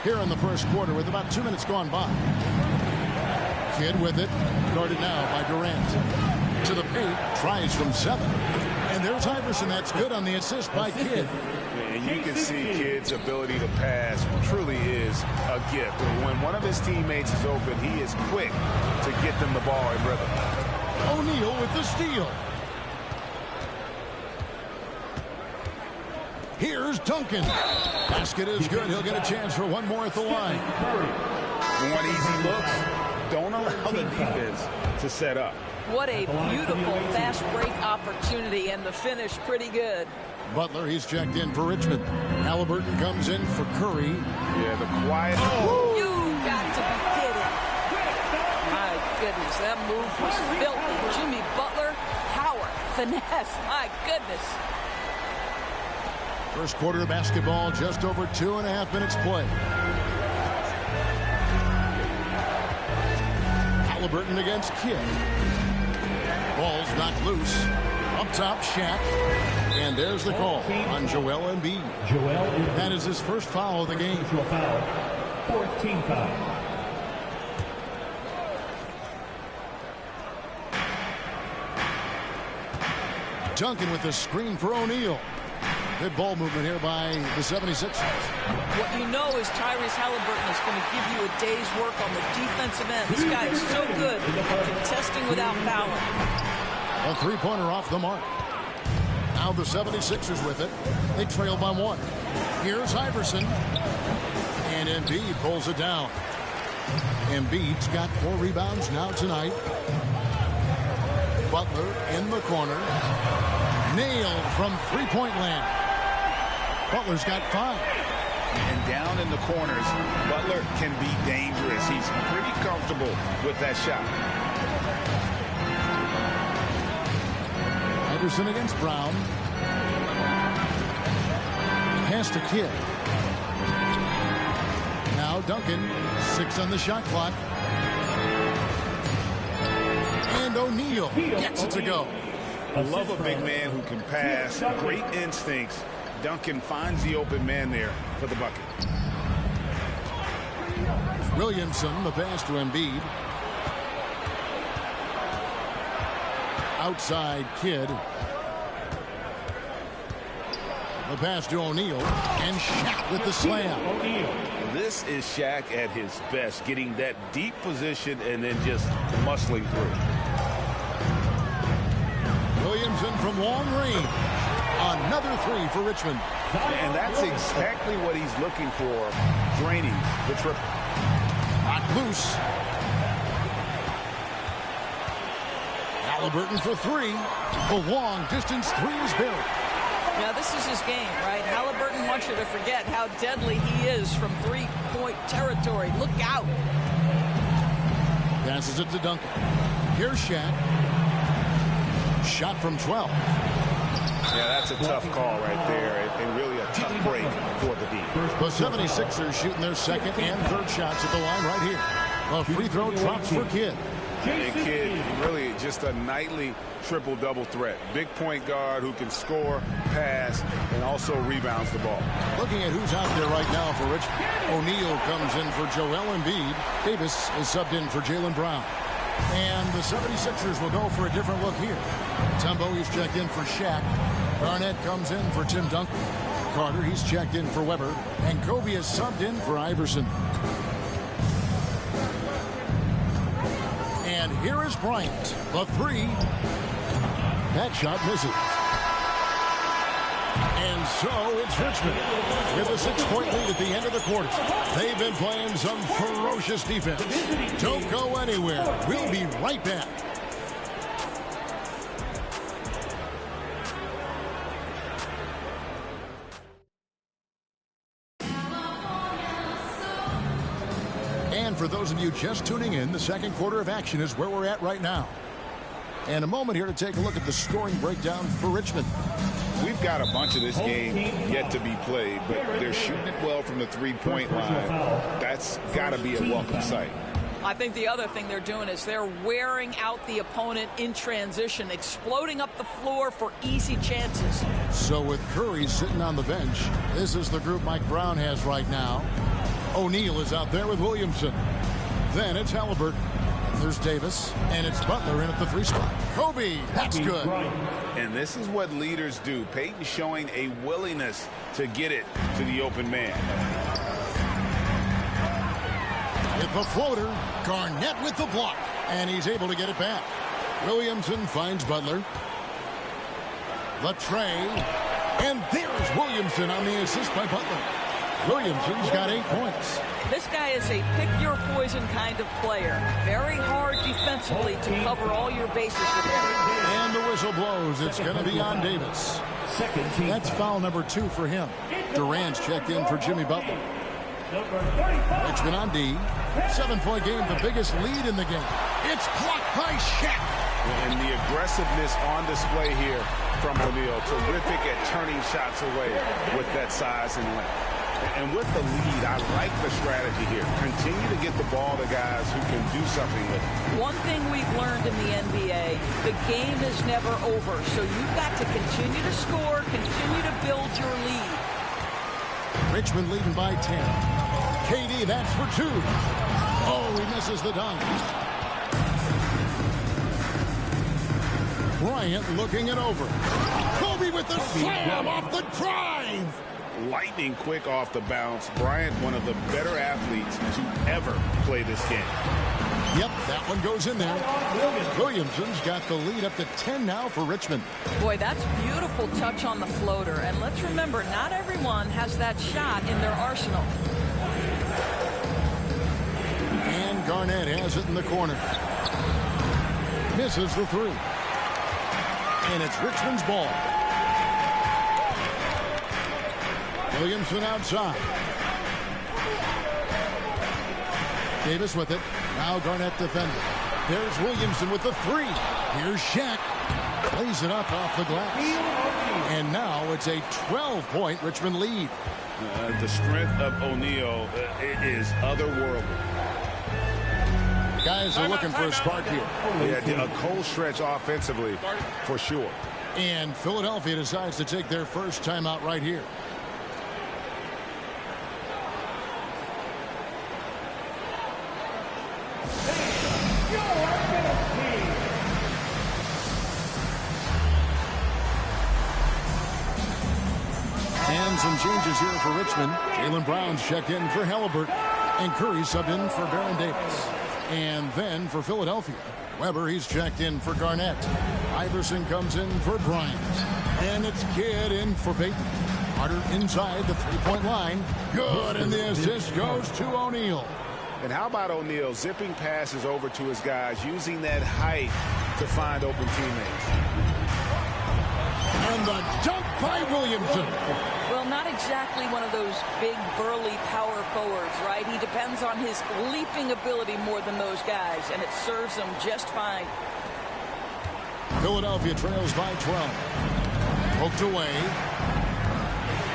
Here in the first quarter with about 2 minutes gone by. Kidd with it. Guarded now by Durant. To the paint. Tries from 7. And there's Iverson. That's good on the assist by Kidd. And you can see Kidd's ability to pass truly is a gift. When one of his teammates is open, he is quick to get them the ball in rhythm. O'Neal with the steal. Here's Duncan. Basket is good. He'll get a chance for one more at the line. One easy look. Don't allow the defense to set up. What a beautiful fast break opportunity, and the finish pretty good. Butler, he's checked in for Richmond. Halliburton comes in for Curry. Yeah, the quiet. Oh, you got to be kidding. My goodness, that move was filthy. Jimmy Butler, power, finesse, my goodness. First quarter of basketball, just over 2.5 minutes play. Halliburton against Kidd. Ball's knocked loose. Up top, Shaq. And there's the call on Joel Embiid. That is his first foul of the game. Fourth team foul. Duncan with the screen for O'Neal. Good ball movement here by the 76ers. What you know is Tyrese Halliburton is going to give you a day's work on the defensive end. This guy is so good at contesting without fouling. A three-pointer off the mark. Now the 76ers with it. They trail by 1. Here's Iverson. And Embiid pulls it down. Embiid's got 4 rebounds now tonight. Butler in the corner. Nailed from three-point land. Butler's got 5. And down in the corners, Butler can be dangerous. He's pretty comfortable with that shot. Anderson against Brown. Pass to Kidd. Now Duncan, 6 on the shot clock. And O'Neal gets it to go. I love a big man who can pass. Great instincts. Duncan finds the open man there for the bucket. Williamson, the pass to Embiid. Outside Kidd. The pass to O'Neal. And Shaq with the slam. This is Shaq at his best, getting that deep position and then just muscling through. Williamson from long range. Another 3 for Richmond. And that's exactly what he's looking for, draining the triple. Knocked loose. Halliburton for 3. The long distance 3 is buried. Now, this is his game, right? Halliburton wants you to forget how deadly he is from three-point territory. Look out. Passes it to Duncan. Here's Shaq. Shot from 12. Yeah, that's a tough call right there, and really a tough break for the D. The 76ers shooting their second and third shots at the line right here. The free throw drops for Kidd. And Kidd, really just a nightly triple-double threat. Big point guard who can score, pass, and also rebounds the ball. Looking at who's out there right now for Richmond. O'Neal comes in for Joel Embiid. Davis is subbed in for Jaylen Brown. And the 76ers will go for a different look here. Tumbo, he's checked in for Shaq. Garnett comes in for Tim Duncan. Carter, he's checked in for Weber. And Kobe is subbed in for Iverson. And here is Bryant. The 3. That shot misses. And so it's Richmond with a 6-point lead at the end of the quarter. They've been playing some ferocious defense. Don't go anywhere. We'll be right back. And for those of you just tuning in, the second quarter of action is where we're at right now. And a moment here to take a look at the scoring breakdown for Richmond. We've got a bunch of this game yet to be played, but they're shooting it well from the three-point line. That's got to be a welcome sight. I think the other thing they're doing is they're wearing out the opponent in transition, exploding up the floor for easy chances. So with Curry sitting on the bench, this is the group Mike Brown has right now. O'Neal is out there with Williamson. Then it's Halliburton. There's Davis, and it's Butler in at the 3 spot. Kobe, that's good. And this is what leaders do. Peyton showing a willingness to get it to the open man. With the floater, Garnett with the block, and he's able to get it back. Williamson finds Butler. The tray, and there's Williamson on the assist by Butler. Williamson's got 8 points. This guy is a pick-your-poison kind of player. Very hard defensively to cover all your bases with him. And the whistle blows. It's going to be on Davis. That's foul number 2 for him. Durant's checked in for Jimmy Butler. Richmond on D. 7-point game, the biggest lead in the game. It's blocked by Shaq. And the aggressiveness on display here from O'Neal. Terrific at turning shots away with that size and length. And with the lead, I like the strategy here. Continue to get the ball to guys who can do something with it. One thing we've learned in the NBA, the game is never over. So you've got to continue to score, continue to build your lead. Richmond leading by 10. KD, that's for 2. Oh, he misses the dunk. Bryant looking it over. Kobe with the slam off the drive. Lightning quick off the bounce. Bryant, one of the better athletes to ever play this game. Yep, that one goes in there. Williamson's got the lead up to 10 now for Richmond. Boy, that's beautiful touch on the floater. And let's remember, not everyone has that shot in their arsenal. And Garnett has it in the corner. Misses the 3. And it's Richmond's ball. Williamson outside. Davis with it. Now Garnett defending. There's Williamson with the three. Here's Shaq. Plays it up off the glass. And now it's a 12-point Richmond lead. The strength of O'Neal is otherworldly. Guys are looking for a spark here. Yeah, a cold stretch offensively for sure. And Philadelphia decides to take their first timeout right here. And some changes here for Richmond. Jaylen Brown's checked in for Halliburton. And Curry subbed in for Baron Davis. And then for Philadelphia, Weber, he's checked in for Garnett. Iverson comes in for Bryant. And it's Kidd in for Payton. Carter inside the three-point line. Good, and the assist goes to O'Neal. And how about O'Neal zipping passes over to his guys, using that height to find open teammates. And the dunk by Williamson. Well, not exactly one of those big, burly power forwards, right? He depends on his leaping ability more than those guys, and it serves him just fine. Philadelphia trails by 12. Poked away.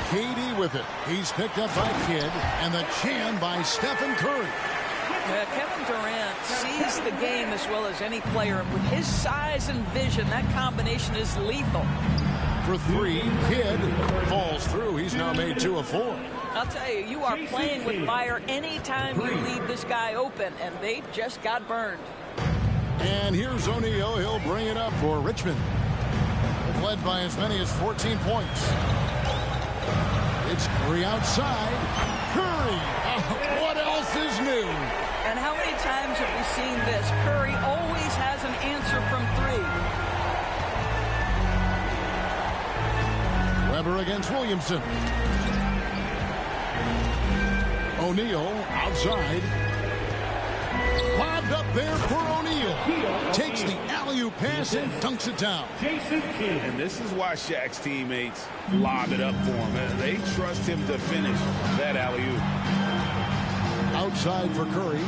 KD with it. He's picked up by Kidd, and the jam by Stephen Curry. Kevin Durant sees the game as well as any player. With his size and vision, that combination is lethal. For three, Kidd falls through. He's now made 2 of 4. I'll tell you, you are playing with fire anytime you leave this guy open, and they just got burned. And here's O'Neal. He'll bring it up for Richmond. They've led by as many as 14 points. It's Curry outside. Curry! What else is new? And how many times have we seen this? Curry always has an answer from 3. Weber against Williamson. O'Neal outside. Lobbed up there for O'Neal. Takes the alley-oop pass and dunks it down. And this is why Shaq's teammates lob it up for him. They trust him to finish that alley-oop. Outside for Curry.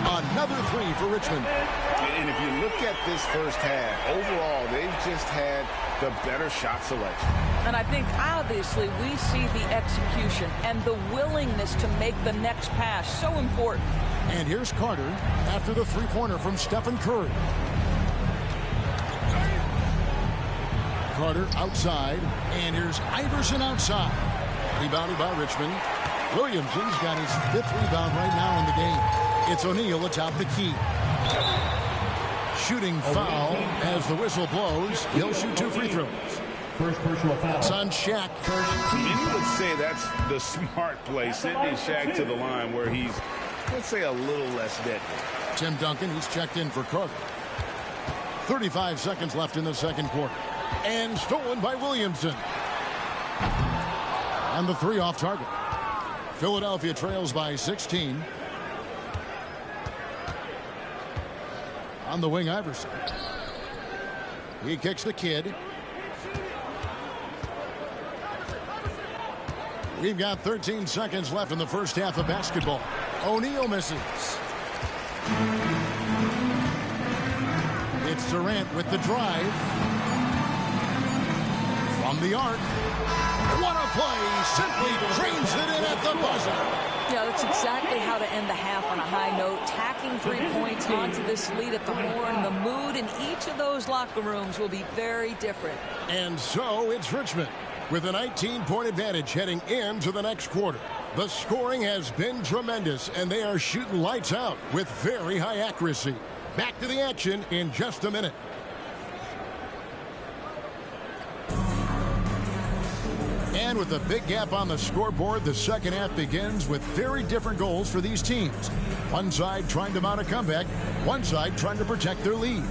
Another 3 for Richmond. And if you look at this first half, overall, they've just had the better shot selection. And I think, obviously, we see the execution and the willingness to make the next pass so important. And here's Carter after the three-pointer from Stephen Curry. Carter outside, and here's Iverson outside. Rebounded by Richmond. Williamson's got his 5th rebound right now in the game. It's O'Neal atop the key. Shooting foul as the whistle blows. He'll shoot 2 free throws. First personal foul. It's on Shaq. Many would say that's the smart play, sending Shaq to the line where he's, let's say, a little less deadly. Tim Duncan, he's checked in for Carter. 35 seconds left in the second quarter. And stolen by Williamson. And the 3 off target. Philadelphia trails by 16. On the wing, Iverson. He kicks the Kidd. We've got 13 seconds left in the first half of basketball. O'Neal misses. It's Durant with the drive. From the arc. What a play! Simply drains it in at the buzzer. Yeah, that's exactly how to end the half on a high note. Tacking 3 points onto this lead at the horn. The mood in each of those locker rooms will be very different. And so it's Richmond with a 19-point advantage heading into the next quarter. The scoring has been tremendous, and they are shooting lights out with very high accuracy. Back to the action in just a minute. And with a big gap on the scoreboard, the second half begins with very different goals for these teams. One side trying to mount a comeback, one side trying to protect their lead.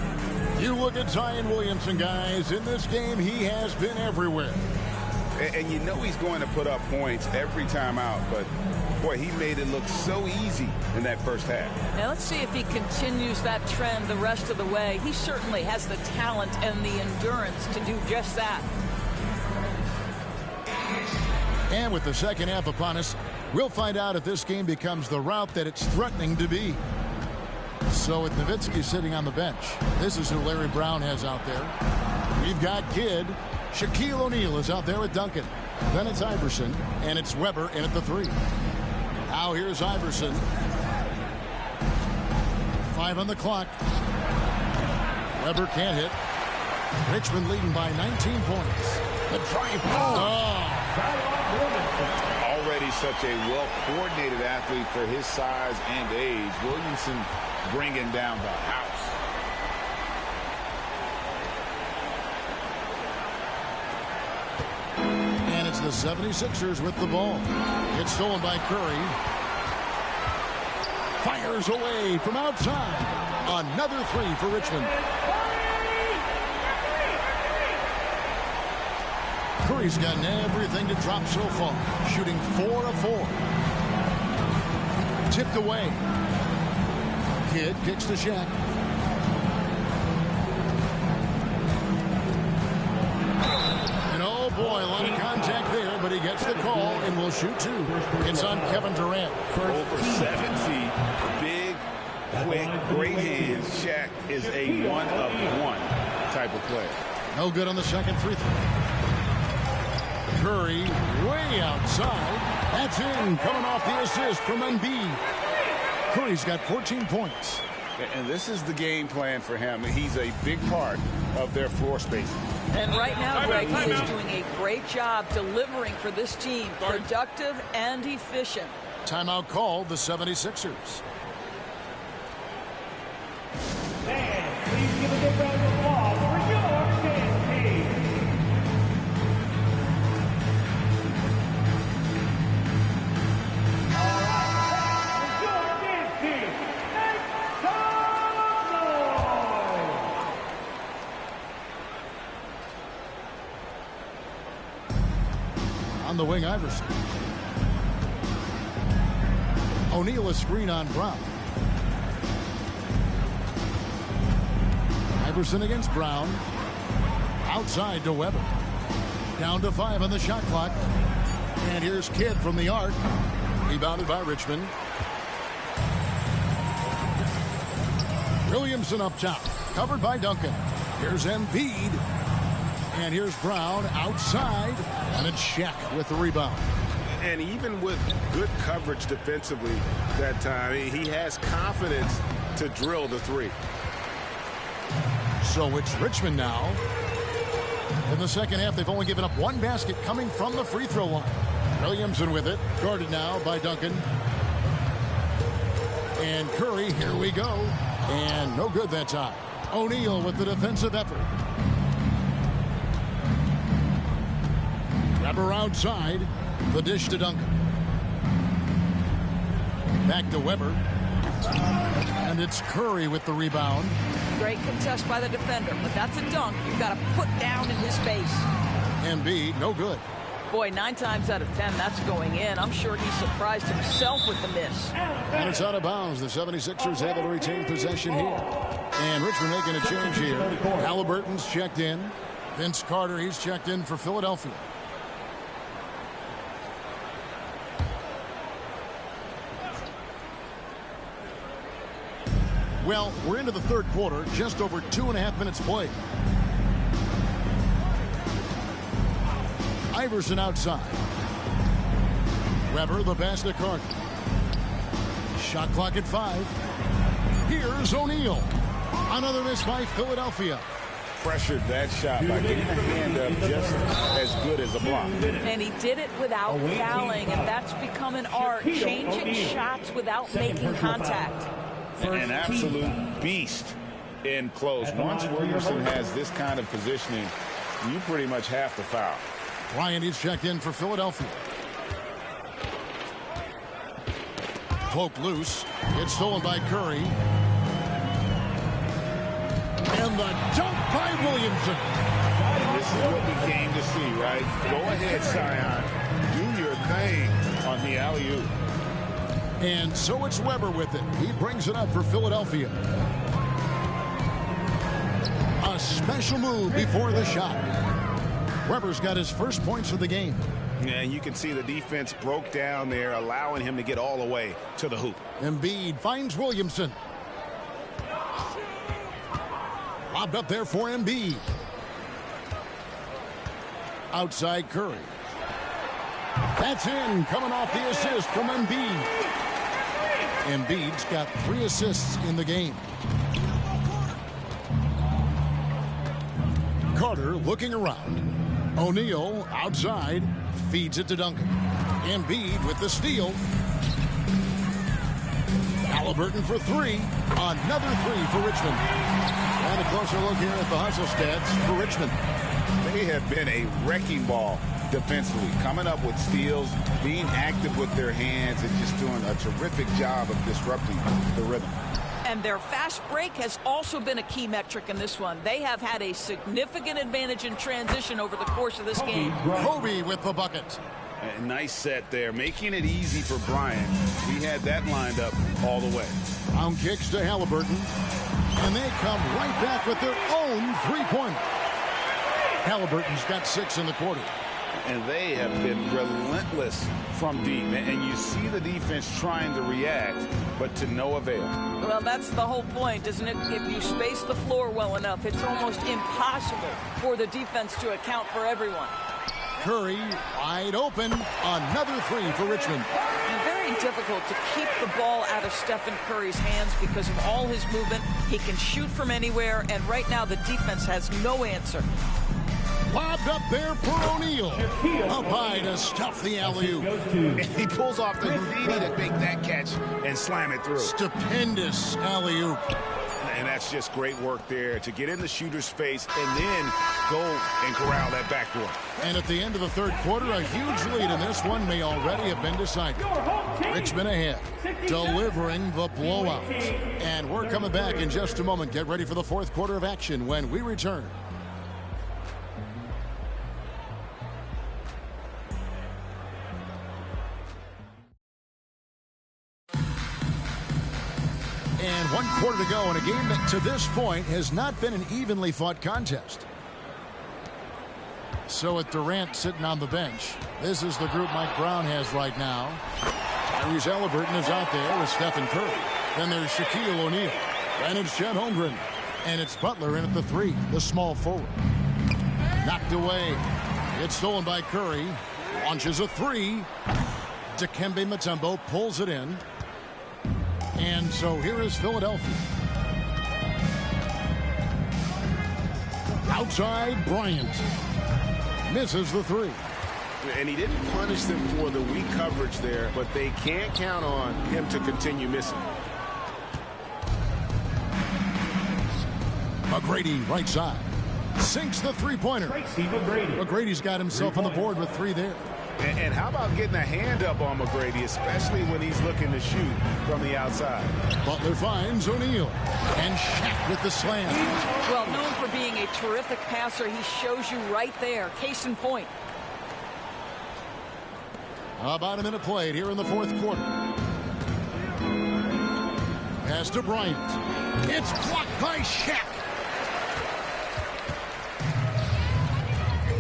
You look at Zion Williamson, guys. In this game, he has been everywhere. And you know he's going to put up points every time out, but boy, he made it look so easy in that first half. Now let's see if he continues that trend the rest of the way. He certainly has the talent and the endurance to do just that. And with the second half upon us, We'll find out if this game becomes the route that it's threatening to be. So with Nowitzki sitting on the bench, this is who Larry Brown has out there. We've got Kidd. Shaquille O'Neal is out there with Duncan. Then it's Iverson, and it's Weber in at the 3. Now here's Iverson. 5 on the clock. Weber can't hit. Richmond leading by 19 points. The drive. Already such a well-coordinated athlete for his size and age. Williamson bringing down the house. And it's the 76ers with the ball. It's stolen by Curry. Fires away from outside. Another 3 for Richmond. Curry's gotten everything to drop so far. Shooting 4 of 4. Tipped away. Kidd kicks to Shaq. And oh boy, a lot of contact there, but he gets the call and will shoot 2. It's on Kevin Durant. Over 7 feet. Big, quick, great hands. Shaq is a one-of-one type of player. No good on the second free throw. Curry way outside. That's in, coming off the assist from Embiid. Curry's got 14 points. And this is the game plan for him. He's a big part of their floor spacing. And right now, Greg, he is doing a great job delivering for this team. Productive and efficient. Timeout called, the 76ers. And please give a big round of applause for your dance team. All right, your dance team, make some noise. On the wing, Iverson. O'Neal a screen on Brown. Iverson against Brown. Outside to Weber. Down to 5 on the shot clock. And here's Kidd from the arc. Rebounded by Richmond. Williamson up top. Covered by Duncan. Here's Embiid. And here's Brown outside. And it's Shaq with the rebound. And even with good coverage defensively that time, he has confidence to drill the 3. So it's Richmond now. In the second half, they've only given up 1 basket coming from the free throw line. Williamson with it. Guarded now by Duncan. And Curry, here we go. And no good that time. O'Neal with the defensive effort. Weber outside. The dish to Duncan. Back to Weber. And it's Curry with the rebound. Great contest by the defender, but that's a dunk you've got to put down in his face. Embiid, no good. Boy, 9 times out of 10, that's going in. I'm sure he surprised himself with the miss. And it's out of bounds. The 76ers able to retain possession here. And Richmond making a change here. Halliburton's checked in. Vince Carter, he's checked in for Philadelphia. Well, we're into the third quarter, just over 2.5 minutes played. Iverson outside. Weber, the pass to Carter. Shot clock at 5. Here's O'Neal. Another miss by Philadelphia. Pressured that shot by getting a hand up just as good as a block. And he did it without fouling, and that's become an art. Changing shots without making contact. An absolute beast in close. Once Williamson has this kind of positioning, you pretty much have to foul. Bryant is checked in for Philadelphia. Poke loose. It's stolen by Curry. And the dunk by Williamson. This is what we came to see, right? Go ahead, Zion. Do your thing on the alley-oop. And so it's Weber with it. He brings it up for Philadelphia. A special move before the shot. Weber's got his first points of the game. Yeah, and you can see the defense broke down there, allowing him to get all the way to the hoop. Embiid finds Williamson. Lobbed up there for Embiid. Outside Curry. That's in, coming off the assist from Embiid. Embiid's got 3 assists in the game. Carter looking around. O'Neal outside, feeds it to Duncan. Embiid with the steal. Halliburton for 3. Another 3 for Richmond. And a closer look here at the hustle stats for Richmond. They have been a wrecking ball defensively, coming up with steals, being active with their hands, and just doing a terrific job of disrupting the rhythm. And their fast break has also been a key metric in this one. They have had a significant advantage in transition over the course of this game. Kobe with the bucket. A nice set there, making it easy for Bryant. He had that lined up all the way. Round kicks to Halliburton. And they come right back with their own three-pointer. Halliburton's got 6 in the quarter. And they have been relentless from deep. And you see the defense trying to react, but to no avail. Well, that's the whole point, isn't it? If you space the floor well enough, it's almost impossible for the defense to account for everyone. Curry wide open. Another 3 for Richmond. And very difficult to keep the ball out of Stephen Curry's hands because of all his movement. He can shoot from anywhere, and right now the defense has no answer. Lobbed up there for O'Neal. Up high to stuff the alley-oop. He pulls off the Houdini to make that catch and slam it through. Stupendous alley-oop. And that's just great work there to get in the shooter's face and then go and corral that backboard. And at the end of the third quarter, a huge lead in this one may already have been decided. Richmond ahead, delivering the blowout. And we're coming back in just a moment. Get ready for the fourth quarter of action when we return. And 1 quarter to go in a game that to this point has not been an evenly fought contest. So with Durant sitting on the bench, this is the group Mike Brown has right now. Tyrese Halliburton is out there with Stephen Curry. Then there's Shaquille O'Neal. Then it's Chet Holmgren. And it's Butler in at the 3, the small forward. Knocked away. It's stolen by Curry. Launches a 3. Dikembe Mutombo pulls it in. And so here is Philadelphia. Outside Bryant. Misses the 3. And he didn't punish them for the weak coverage there, but they can't count on him to continue missing. McGrady right side. Sinks the three-pointer. McGrady's got himself on the board with 3 there. And how about getting a hand up on McGrady, especially when he's looking to shoot from the outside. Butler finds O'Neal. And Shaq with the slam. Well, known for being a terrific passer, he shows you right there. Case in point. About a minute played here in the fourth quarter. Pass to Bryant. It's blocked by Shaq.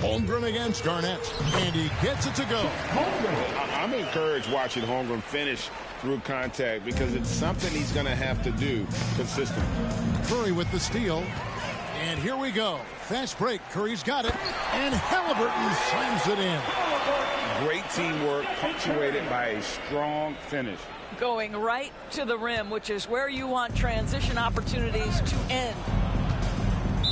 Holmgren against Garnett, and he gets it to go. I'm encouraged watching Holmgren finish through contact because it's something he's going to have to do consistently. Curry with the steal, and here we go. Fast break, Curry's got it, and Halliburton slams it in. Great teamwork, punctuated by a strong finish. Going right to the rim, which is where you want transition opportunities to end.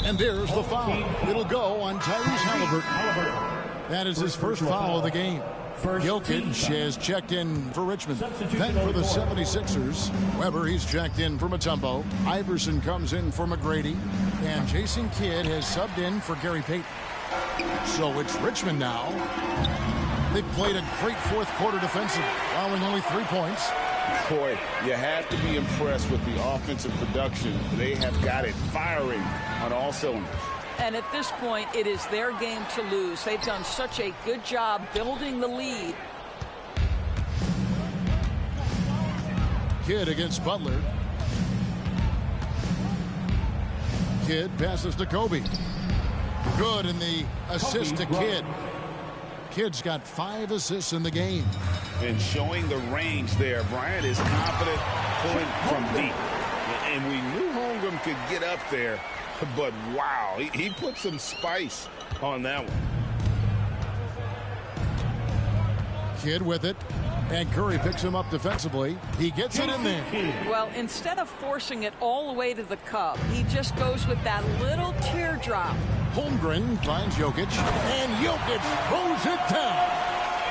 And there's the foul. It'll go on Tyrese Halliburton. That is his first foul of the game. Jokic has checked in for Richmond. Then for the 76ers, Weber, he's checked in for Mutombo. Iverson comes in for McGrady. And Jason Kidd has subbed in for Gary Payton. So it's Richmond now. They played a great fourth quarter defensive, allowing only 3 points. Boy, you have to be impressed with the offensive production. They have got it firing on all cylinders. And at this point, it is their game to lose. They've done such a good job building the lead. Kidd against Butler. Kidd passes to Kobe. Good in the assist to Kidd. Kidd's got 5 assists in the game. And showing the range there. Bryant is confident pulling from deep. And we knew Holmgren could get up there. But wow, he put some spice on that one. Kidd with it. And Curry picks him up defensively. He gets it in there. Well, instead of forcing it all the way to the cup, he just goes with that little teardrop. Holmgren finds Jokic, and Jokic throws it down.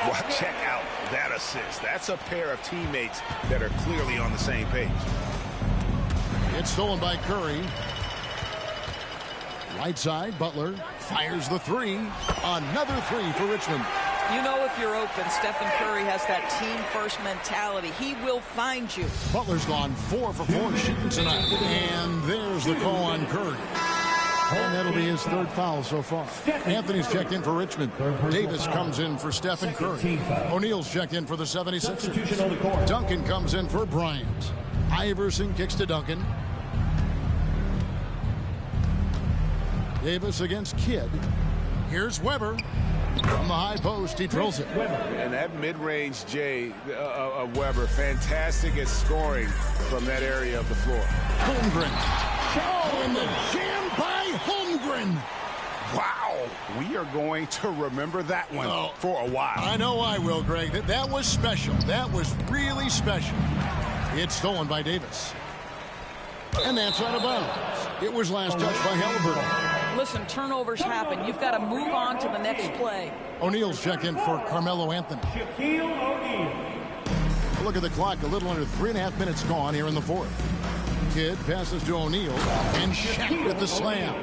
Well, check out that assist. That's a pair of teammates that are clearly on the same page. It's stolen by Curry. Right side, Butler fires the 3. Another 3 for Richmond. You know if you're open, Stephen Curry has that team-first mentality. He will find you. Butler's gone 4 for 4 shooting tonight. And there's the call on Curry. And that'll be his 3rd foul so far. Anthony's checked in for Richmond. Davis comes in for Stephen Curry. O'Neal's checked in for the 76ers. Duncan comes in for Bryant. Iverson kicks to Duncan. Davis against Kidd. Here's Weber. From the high post, he drills it. And that mid-range J of Weber, fantastic at scoring from that area of the floor. Holmgren. Oh, and the jam by Holmgren. Wow, we are going to remember that one for a while. I know I will, Greg. That was special. That was really special. It's stolen by Davis. And that's out of bounds. It was last touched by Halliburton. Listen, turnovers happen. You've got to move on to the next play. O'Neal's check in for Carmelo Anthony. Look at the clock. A little under 3.5 minutes gone here in the 4th. Kidd passes to O'Neal. And Shaq with the slam.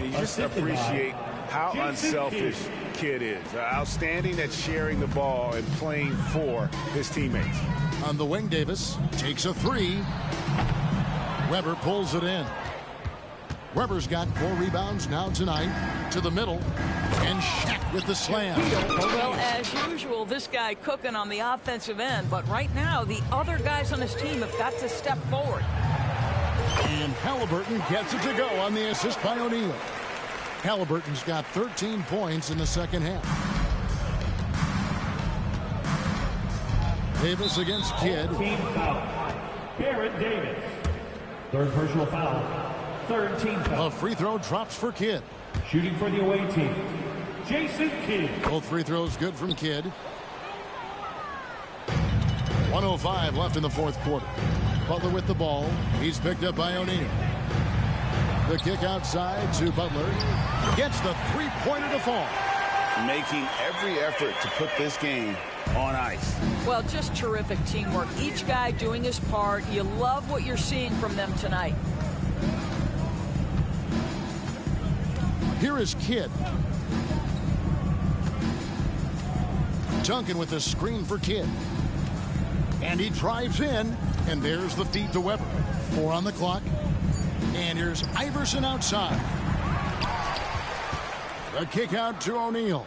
You just appreciate how unselfish Kidd is. Outstanding at sharing the ball and playing for his teammates. On the wing, Davis takes a 3. Weber pulls it in. Weber's got 4 rebounds now tonight. To the middle. And Shaq with the slam. Well, as usual, this guy cooking on the offensive end. But right now, the other guys on his team have got to step forward. And Halliburton gets it to go on the assist by O'Neal. Halliburton's got 13 points in the second half. Davis against Kidd. Team foul. Garrett Davis. 3rd personal foul. 3rd team foul. A free throw drops for Kidd. Shooting for the away team, Jason Kidd. Both free throws good from Kidd. 1:05 left in the 4th quarter. Butler with the ball. He's picked up by O'Neal. The kick outside to Butler. Gets the 3-pointer to fall. Making every effort to put this game on ice. Well, just terrific teamwork. Each guy doing his part. You love what you're seeing from them tonight. Here is Kidd. Duncan with a screen for Kidd. And he drives in. And there's the feed to Weber. 4 on the clock. And here's Iverson outside. The kick out to O'Neal.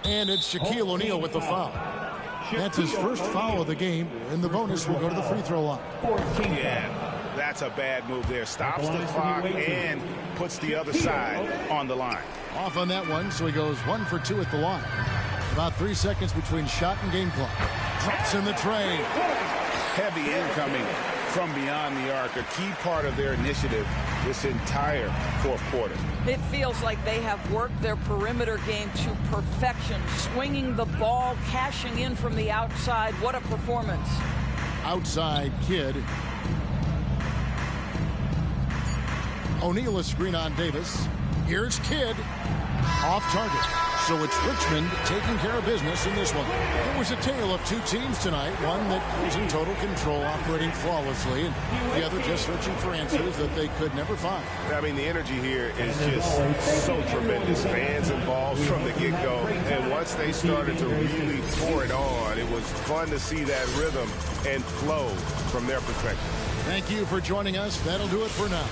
And it's Shaquille O'Neal with the foul. That's his first foul of the game. And the bonus will go to the free throw line. Yeah, that's a bad move there. Stops the clock and puts the other side on the line. Off on that one, so he goes 1 for 2 at the line. About 3 seconds between shot and game clock. Drops in the tray. Heavy incoming from beyond the arc, a key part of their initiative this entire 4th quarter. It feels like they have worked their perimeter game to perfection, swinging the ball, cashing in from the outside. What a performance. Outside Kidd. O'Neal a screen on Davis. Here's Kidd. Off target. So it's Richmond taking care of business in this one. It was a tale of 2 teams tonight. One that was in total control, operating flawlessly, and the other just searching for answers that they could never find. I mean, the energy here is just so tremendous. Fans involved from the get-go. And once they started to really pour it on, it was fun to see that rhythm and flow from their perspective. Thank you for joining us. That'll do it for now.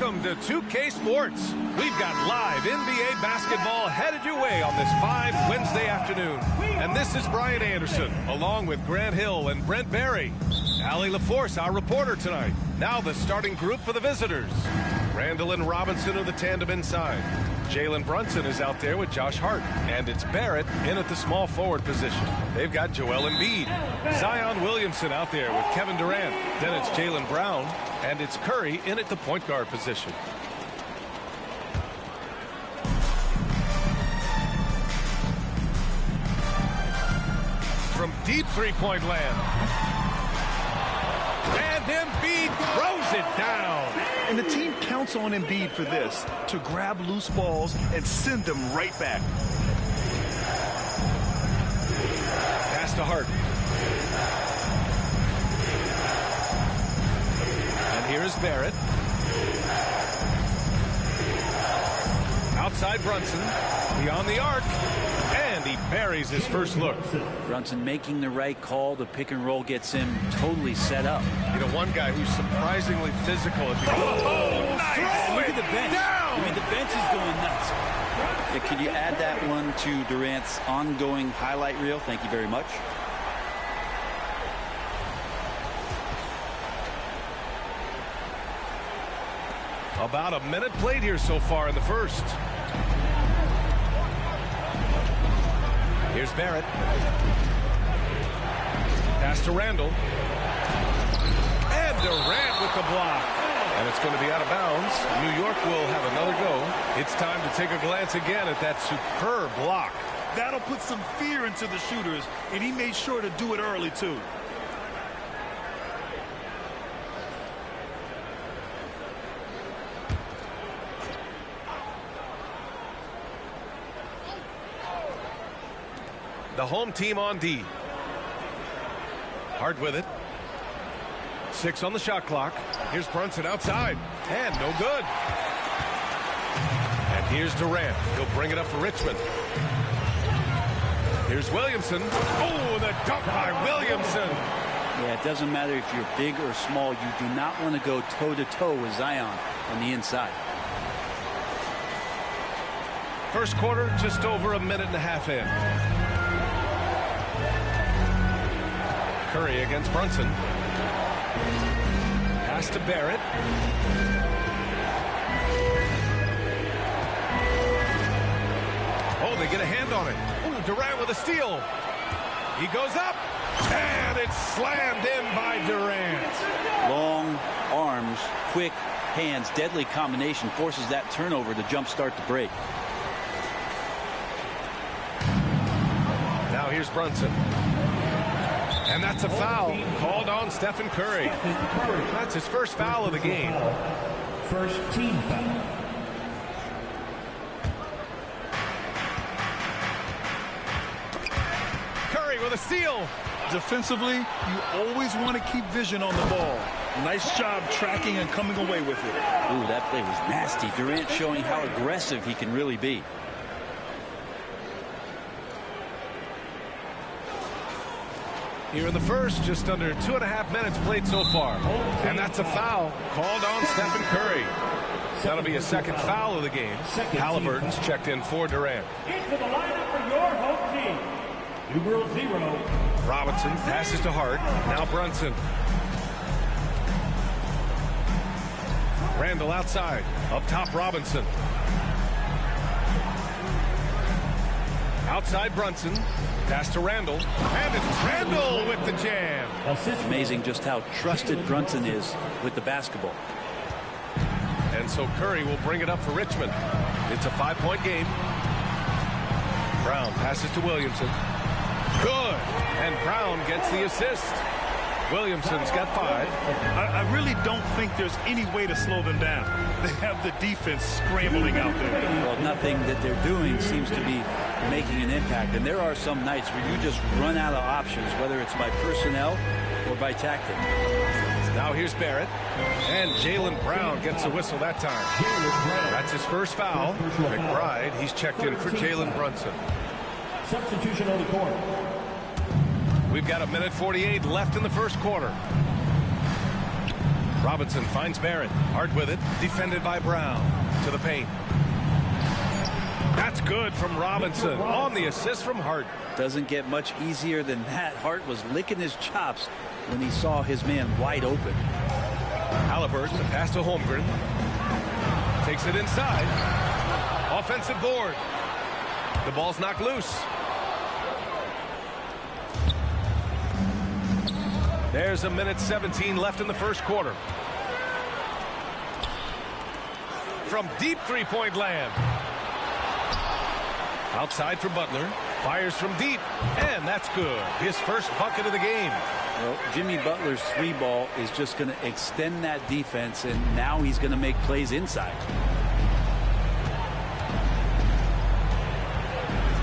Welcome to 2K Sports. We've got live NBA basketball headed your way on this fine Wednesday afternoon. And this is Brian Anderson, along with Grant Hill and Brent Barry. Allie LaForce, our reporter tonight. Now the starting group for the visitors. Randall and Robinson are the tandem inside. Jalen Brunson is out there with Josh Hart. And it's Barrett in at the small forward position. They've got Joel Embiid. Zion Williamson out there with Kevin Durant. Then it's Jaylen Brown. And it's Curry in at the point guard position. From deep three-point land. And Embiid throws it down. And the team counts on Embiid for this, to grab loose balls and send them right back. Pass to Hart. And here is Barrett. Outside Brunson. Beyond the arc. And he buries his first look. Brunson making the right call. The pick and roll gets him totally set up. You know, one guy who's surprisingly physical at the Nice. Look at the bench. Down. I mean, the bench is going nuts. Yeah, could you add that one to Durant's ongoing highlight reel? Thank you very much. About a minute played here so far in the first. Here's Barrett. Pass to Randall. And Durant with the block. And it's going to be out of bounds. New York will have another go. It's time to take a glance again at that superb block. That'll put some fear into the shooters, and he made sure to do it early, too. The home team on D. Hart with it. 6 on the shot clock. Here's Brunson outside. And no good. And here's Durant. He'll bring it up for Richmond. Here's Williamson. Oh, the dunk by Williamson. Yeah, it doesn't matter if you're big or small. You do not want to go toe-to-toe with Zion on the inside. First quarter, just over a minute and a half in. Curry against Brunson. Pass to Barrett. Oh, they get a hand on it. Oh, Durant with a steal. He goes up. And it's slammed in by Durant. Long arms, quick hands, deadly combination forces that turnover to jumpstart the break. Now here's Brunson. And that's a foul called on Stephen Curry. That's his first foul of the game. First team foul. Curry with a steal. Defensively, you always want to keep vision on the ball. Nice job tracking and coming away with it. Ooh, that play was nasty. Durant showing how aggressive he can really be. Here in the first, just under 2.5 minutes played so far. And that's a foul called on Stephen Curry. That'll be a second foul of the game. Halliburton's checked in for Durant. Into the lineup for your home team. Numero 0. Robinson passes to Hart. Now Brunson. Randall outside. Up top, Robinson. Outside Brunson. Pass to Randall. And it's Randall with the jam. Amazing just how trusted Brunson is with the basketball. And so Curry will bring it up for Richmond. It's a 5-point game. Brown passes to Williamson. Good. And Brown gets the assist. Williamson's got 5. I really don't think there's any way to slow them down. They have the defense scrambling out there. Well, nothing that they're doing seems to be making an impact. And there are some nights where you just run out of options, whether it's by personnel or by tactic. Now here's Barrett. And Jaylen Brown gets a whistle that time. That's his first foul. McBride, he's checked in for Jalen Brunson. Substitution on the court. We've got a minute 48 left in the first quarter. Robinson finds Barrett. Hart with it. Defended by Brown. To the paint. That's good from Robinson on the assist from Hart. Doesn't get much easier than that. Hart was licking his chops when he saw his man wide open. Halliburton, the pass to Holmgren. Takes it inside. Offensive board. The ball's knocked loose. There's a minute 17 left in the first quarter. From deep three-point land. Outside for Butler. Fires from deep. And that's good. His first bucket of the game. Well, Jimmy Butler's three ball is just going to extend that defense, and now he's going to make plays inside.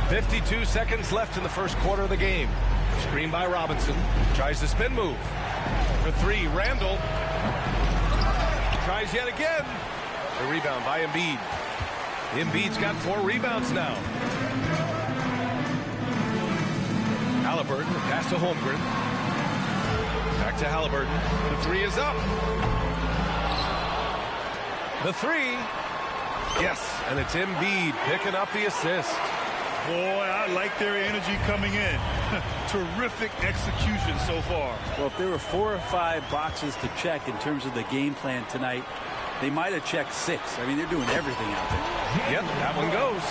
52 seconds left in the first quarter of the game. Screen by Robinson. Tries the spin move. For three, Randall. Tries yet again. The rebound by Embiid. Embiid's got 4 rebounds now. Halliburton, the pass to Holmgren. Back to Halliburton. The three is up. The three. Yes, and it's Embiid picking up the assist. Boy, I like their energy coming in. Terrific execution so far. Well, if there were 4 or 5 boxes to check in terms of the game plan tonight, they might have checked 6. I mean, they're doing everything out there. Yep, that one goes.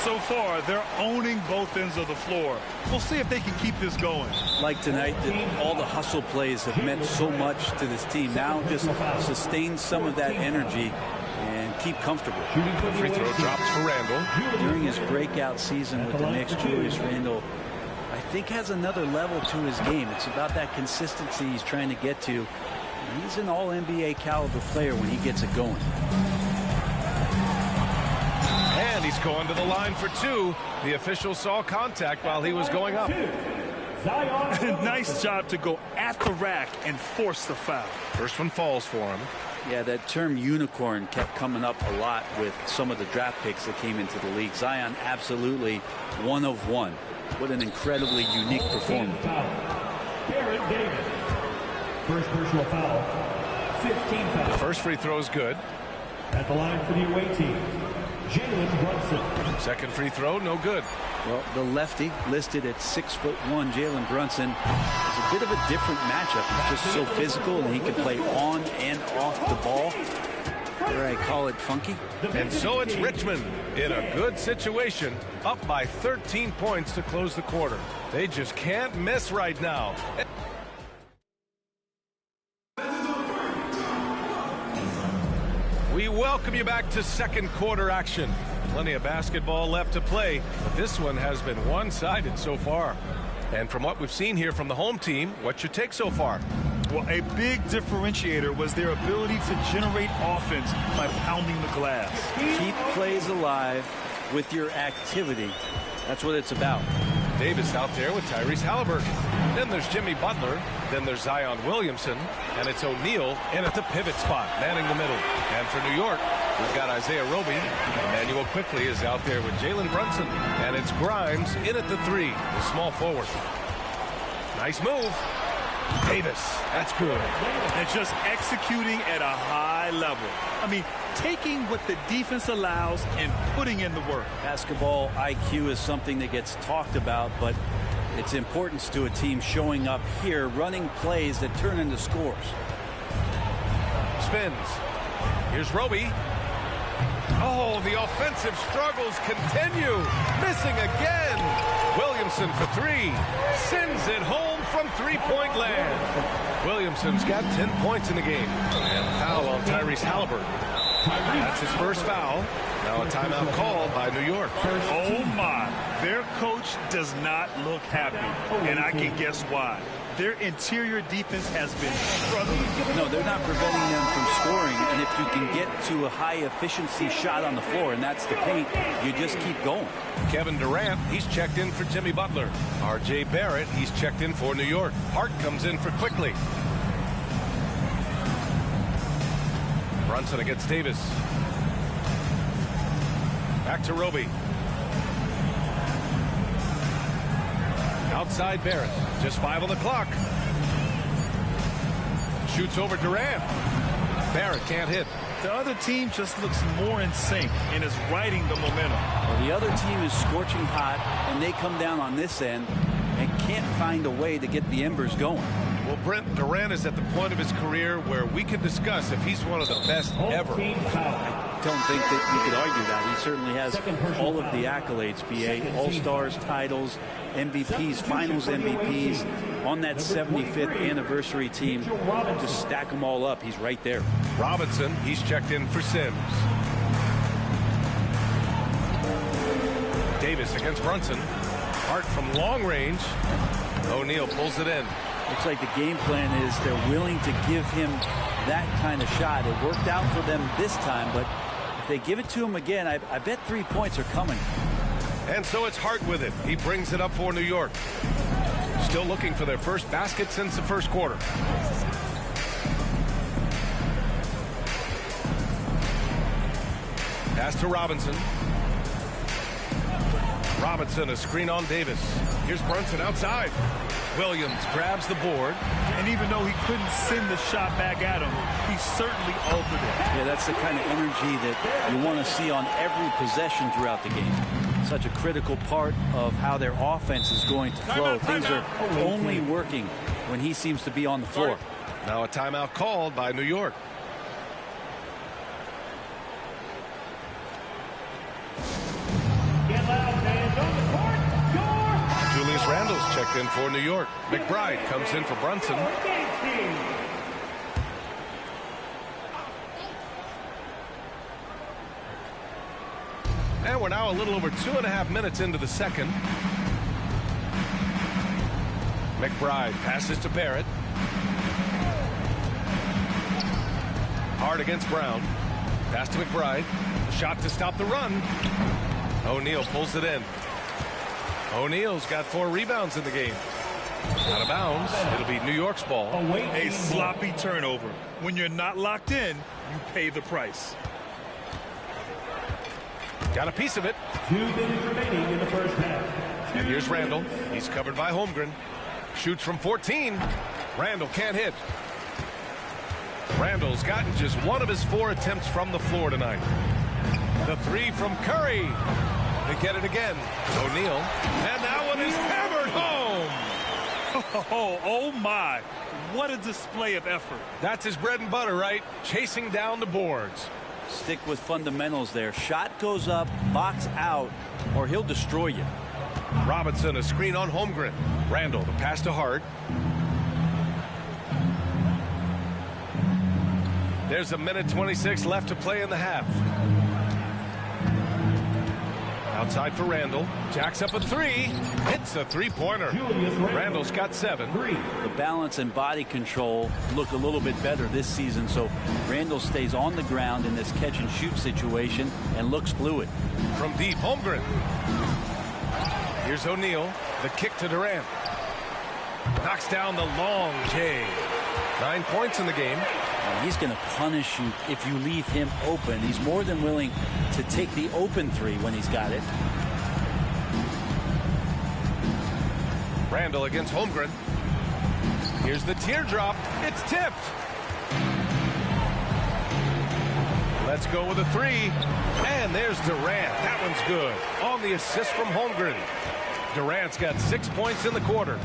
So far, they're owning both ends of the floor. We'll see if they can keep this going. Like tonight, all the hustle plays have meant so much to this team. Now just sustain some of that energy and keep comfortable. The free throw drops for Randall. During his breakout season with the Knicks, Julius Randle, I think, has another level to his game. It's about that consistency he's trying to get to. And he's an all-NBA caliber player when he gets it going. And he's going to the line for 2. The official saw contact while he was going up. Nice job to go at the rack and force the foul. First one falls for him. Yeah, that term unicorn kept coming up a lot with some of the draft picks that came into the league. Zion, absolutely one of one. What an incredibly unique performance. Barrett Davis. First personal foul. 15 foul. The first free throw is good. At the line for the away team, Jalen Brunson. Second free throw, no good. Well, the lefty listed at 6'1", Jalen Brunson, is a bit of a different matchup. He's just so physical, and he can play on and off the ball. Where I call it funky. And so it's Richmond in a good situation, up by 13 points to close the quarter. They just can't miss right now. We welcome you back to second quarter action. Plenty of basketball left to play, but this one has been one-sided so far. And from what we've seen here from the home team, what's your take so far? Well, a big differentiator was their ability to generate offense by pounding the glass. Keep plays alive with your activity. That's what it's about. Davis out there with Tyrese Halliburton. Then there's Jimmy Butler. Then there's Zion Williamson. And it's O'Neal in at the pivot spot, manning the middle. And for New York, we've got Isaiah Roby. Emmanuel Quickly is out there with Jalen Brunson. And it's Grimes in at the 3, the small forward. Nice move. Davis, that's good. And just executing at a high level. I mean, taking what the defense allows and putting in the work. Basketball IQ is something that gets talked about, but its importance to a team showing up here, running plays that turn into scores. Spins. Here's Roby. Oh, the offensive struggles continue. Missing again. Williamson for 3. Sends it home from three-point land. Williamson's got 10 points in the game. And foul on Tyrese Halliburton. That's his first foul. Now a timeout called by New York. Oh, my. Their coach does not look happy, and I can guess why. Their interior defense has been struggling. No, they're not preventing them from scoring, and if you can get to a high-efficiency shot on the floor, and that's the paint, you just keep going. Kevin Durant, he's checked in for Jimmy Butler. R.J. Barrett, he's checked in for New York. Hart comes in for Quickly. Brunson against Davis. Back to Roby. Outside Barrett. Just 5 on the clock. Shoots over Durant. Barrett can't hit. The other team just looks more in sync and is riding the momentum. Well, the other team is scorching hot, and they come down on this end and can't find a way to get the embers going. Well, Brent, Durant is at the point of his career where we can discuss if he's one of the best ever. I don't think that you could argue that. He certainly has all of the accolades, BA. All-Stars, titles, MVPs, Finals MVPs. On that 75th anniversary team, just stack them all up. He's right there. Robinson, he's checked in for Sims. Davis against Brunson. Hart from long range. O'Neal pulls it in. Looks like the game plan is they're willing to give him that kind of shot. It worked out for them this time, but if they give it to him again, I bet 3 points are coming. And so it's Hart with it. He brings it up for New York. Still looking for their first basket since the first quarter. Pass to Robinson. Robinson, a screen on Davis. Here's Brunson outside. Williams grabs the board. And even though he couldn't send the shot back at him, he certainly altered it. Yeah, that's the kind of energy that you want to see on every possession throughout the game. Such a critical part of how their offense is going to flow. Things are only working when he seems to be on the floor. Now a timeout called by New York. Julius Randle's checked in for New York. McBride comes in for Brunson. And we're now a little over 2.5 minutes into the second. McBride passes to Barrett. Hard against Brown. Pass to McBride. Shot to stop the run. O'Neal pulls it in. O'Neal's got 4 rebounds in the game. Out of bounds. It'll be New York's ball. A sloppy turnover. When you're not locked in, you pay the price. Got a piece of it. 2 minutes remaining in the first half. And here's Randle. He's covered by Holmgren. Shoots from 14. Randle can't hit. Randle's gotten just 1 of his 4 attempts from the floor tonight. The 3 from Curry. They get it again. O'Neal. And that one is hammered home. Oh my. What a display of effort. That's his bread and butter, right? Chasing down the boards. Stick with fundamentals there. Shot goes up, box out, or he'll destroy you. Robinson, a screen on Holmgren. Randle, the pass to Hart. There's a minute 26 left to play in the half. Outside for Randle. Jacks up a 3. Hits a 3-pointer. Randle's got 7. The balance and body control look a little bit better this season, so Randle stays on the ground in this catch-and-shoot situation and looks fluid. From deep, Holmgren. Here's O'Neal. The kick to Durant. Knocks down the long J. 9 points in the game. He's going to punish you if you leave him open. He's more than willing to take the open 3 when he's got it. Randle against Holmgren. Here's the teardrop. It's tipped. Let's go with a 3. And there's Durant. That one's good. On the assist from Holmgren. Durant's got 6 points in the quarter.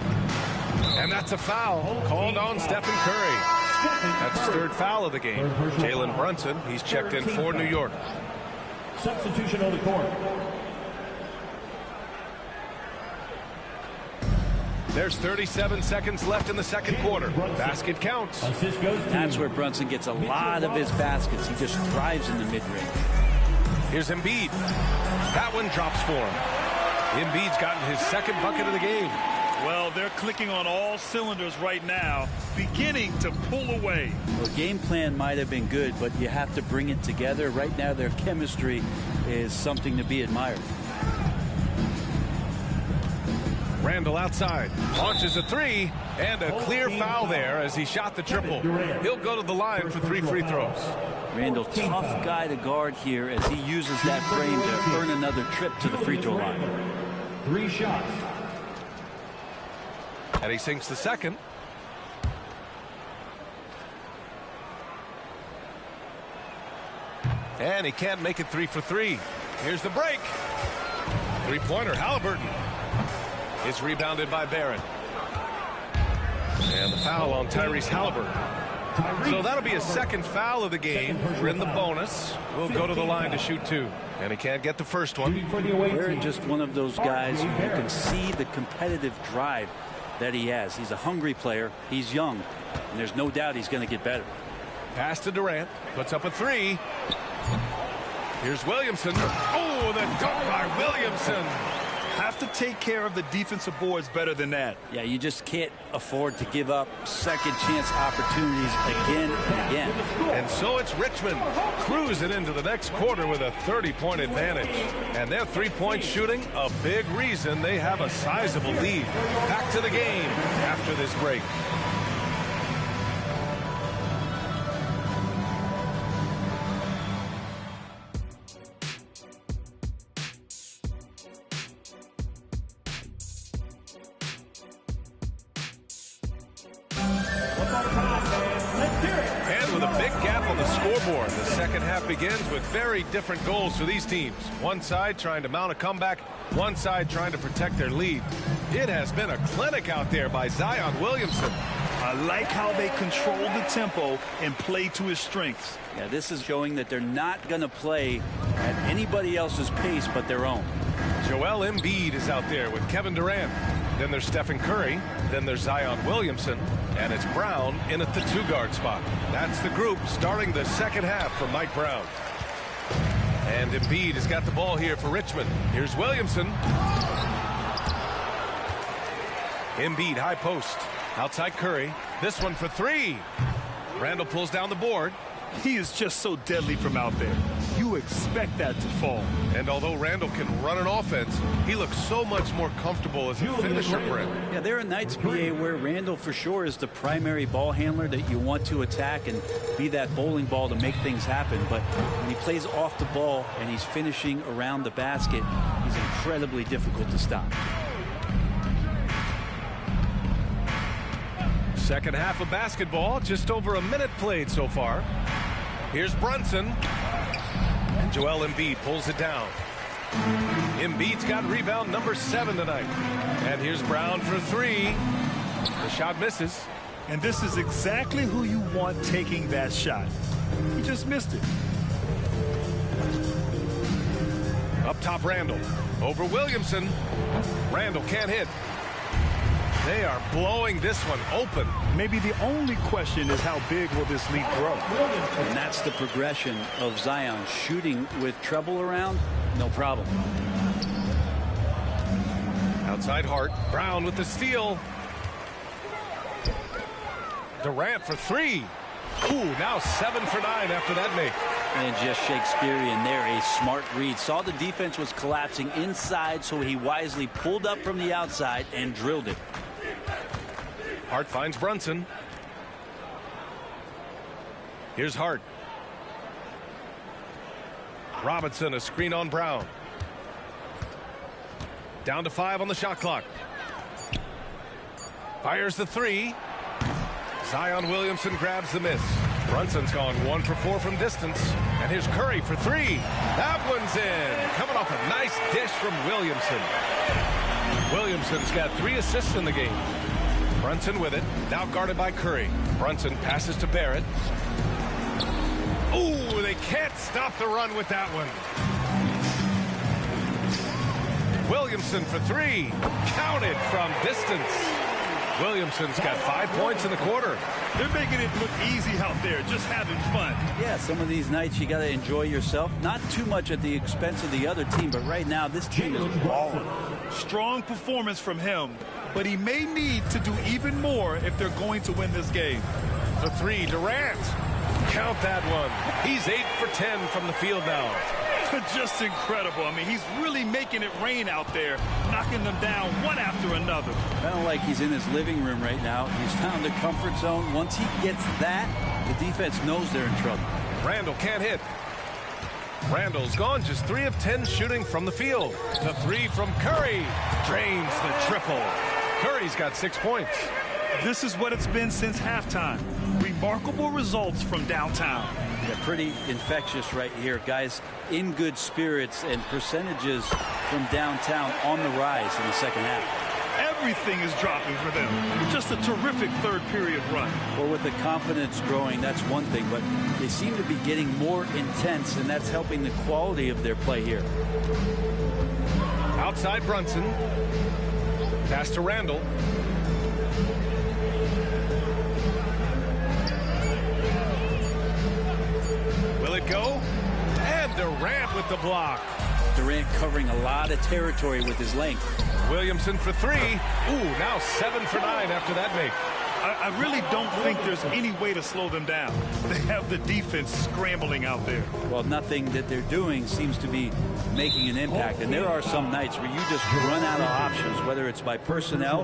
And that's a foul called on Stephen Curry. That's his 3rd foul of the game. Jalen Brunson, he's checked in for New York. Substitution on the court. There's 37 seconds left in the second quarter. Basket counts. That's where Brunson gets a lot of his baskets. He just thrives in the mid-range. Here's Embiid. That one drops for him. Embiid's gotten his 2nd bucket of the game. Well, they're clicking on all cylinders right now, beginning to pull away. Well, game plan might have been good, but you have to bring it together. Right now, their chemistry is something to be admired. Randle outside. Launches a 3, and a clear foul there as he shot the triple. He'll go to the line for 3 free throws. Randle, tough guy to guard here as he uses that frame to earn another trip to the free throw line. 3 shots. And he sinks the 2nd. And he can't make it 3 for 3. Here's the break. Three-pointer, Halliburton. It's rebounded by Barrett. And the foul on Tyrese Halliburton. So that'll be a second foul of the game. We're in the bonus. We'll go to the line to shoot 2. And he can't get the first one. Barrett just one of those guys who you can see the competitive drive that he has. He's a hungry player. He's young. And there's no doubt he's going to get better. Pass to Durant. Puts up a 3. Here's Williamson. Oh, the dunk by Williamson. Have to take care of the defensive boards better than that. Yeah, you just can't afford to give up second chance opportunities again and again. And so it's Richmond cruising into the next quarter with a 30-point advantage. And their three-point shooting, a big reason they have a sizable lead. Back to the game after this break. The second half begins with very different goals for these teams. One side trying to mount a comeback, one side trying to protect their lead. It has been a clinic out there by Zion Williamson. I like how they control the tempo and play to his strengths. Yeah, this is showing that they're not going to play at anybody else's pace but their own. Joel Embiid is out there with Kevin Durant. Then there's Stephen Curry. Then there's Zion Williamson. And it's Brown in at the 2-guard spot. That's the group starting the second half for Mike Brown. And Embiid has got the ball here for Richmond. Here's Williamson. Embiid high post. Outside Curry. This one for 3. Randall pulls down the board. He is just so deadly from out there. You expect that to fall. And although Randall can run an offense, he looks so much more comfortable as a finisher, Brent. Yeah, there are nights, BA, where Randall for sure is the primary ball handler that you want to attack and be that bowling ball to make things happen. But when he plays off the ball and he's finishing around the basket, he's incredibly difficult to stop. Second half of basketball, just over a minute played so far. Here's Brunson. And Joel Embiid pulls it down. Embiid's got rebound number 7 tonight. And here's Brown for 3. The shot misses. And this is exactly who you want taking that shot. He just missed it. Up top, Randall. Over Williamson. Randall can't hit. They are blowing this one open. Maybe the only question is how big will this lead grow? And that's the progression of Zion. Shooting with trouble around, no problem. Outside Hart. Brown with the steal. Durant for 3. Ooh, now 7 for 9 after that make. And just Shakespearean there, a smart read. Saw the defense was collapsing inside, so he wisely pulled up from the outside and drilled it. Hart finds Brunson. Here's Hart. Robinson, a screen on Brown. Down to 5 on the shot clock. Fires the 3. Zion Williamson grabs the miss. Brunson's gone 1 for 4 from distance. And here's Curry for 3. That one's in. Coming off a nice dish from Williamson. Williamson's got 3 assists in the game. Brunson with it. Now guarded by Curry. Brunson passes to Barrett. Ooh, they can't stop the run with that one. Williamson for 3. Counted from distance. Williamson's got 5 points in the quarter. They're making it look easy out there, just having fun. Yeah, some of these nights you got to enjoy yourself. Not too much at the expense of the other team, but right now this team is balling. Strong performance from him, but he may need to do even more if they're going to win this game. The 3, Durant. Count that one. He's 8 for 10 from the field now. Just incredible. I mean, he's really making it rain out there, knocking them down one after another. Kind of like he's in his living room right now. He's found a comfort zone. Once he gets that, the defense knows they're in trouble. Randall can't hit. Randall's gone just 3 of 10 shooting from the field. The 3 from Curry drains the triple. Curry's got 6 points. This is what it's been since halftime. Remarkable results from downtown. Yeah, pretty infectious right here. Guys in good spirits, and percentages from downtown on the rise in the second half. Everything is dropping for them. Just a terrific third period run. Well, with the confidence growing, that's one thing, but they seem to be getting more intense, and that's helping the quality of their play here. Outside Brunson. Pass to Randall. Will it go? And Durant with the block. Durant covering a lot of territory with his length. Williamson for three. Ooh, now 7 for 9 after that make. I really don't think there's any way to slow them down. They have the defense scrambling out there. Well, nothing that they're doing seems to be making an impact. And there are some nights where you just run out of options, whether it's by personnel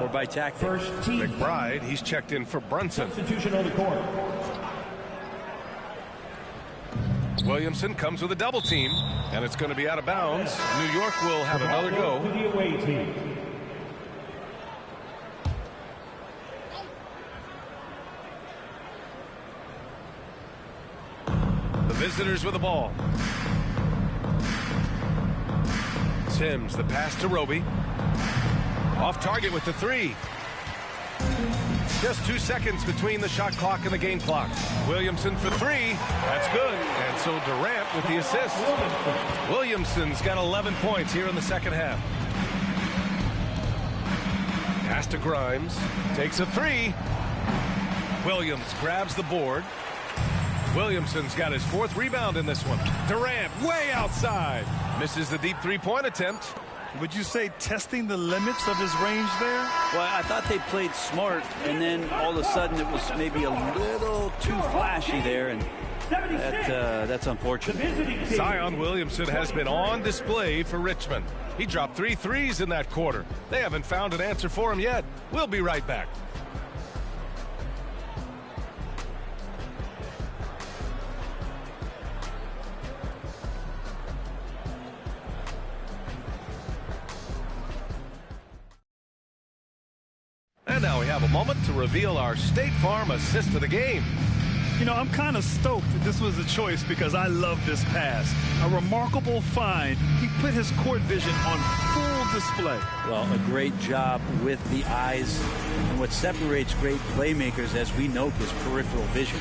or by tactics. McBride, he's checked in for Brunson. Substitution on the court. Williamson comes with a double team, and it's going to be out of bounds. New York will have another go. To the away team. The visitors with the ball. Sims, the pass to Roby. Off target with the three. Just 2 seconds between the shot clock and the game clock. Williamson for three. That's good. And so Durant with the assist. Williamson's got 11 points here in the second half. Pass to Grimes. Takes a three. Williams grabs the board. Williamson's got his 4th rebound in this one. Durant way outside. Misses the deep three-point attempt. Would you say testing the limits of his range there? Well, I thought they played smart, and then all of a sudden it was maybe a little too flashy there, and that's unfortunate. Zion Williamson has been on display for Richmond. He dropped 3 threes in that quarter. They haven't found an answer for him yet. We'll be right back. And now we have a moment to reveal our State Farm assist of the game. You know, I'm kind of stoked that this was a choice because I love this pass. A remarkable find. He put his court vision on full display. Well, a great job with the eyes. And what separates great playmakers, as we know, is peripheral vision.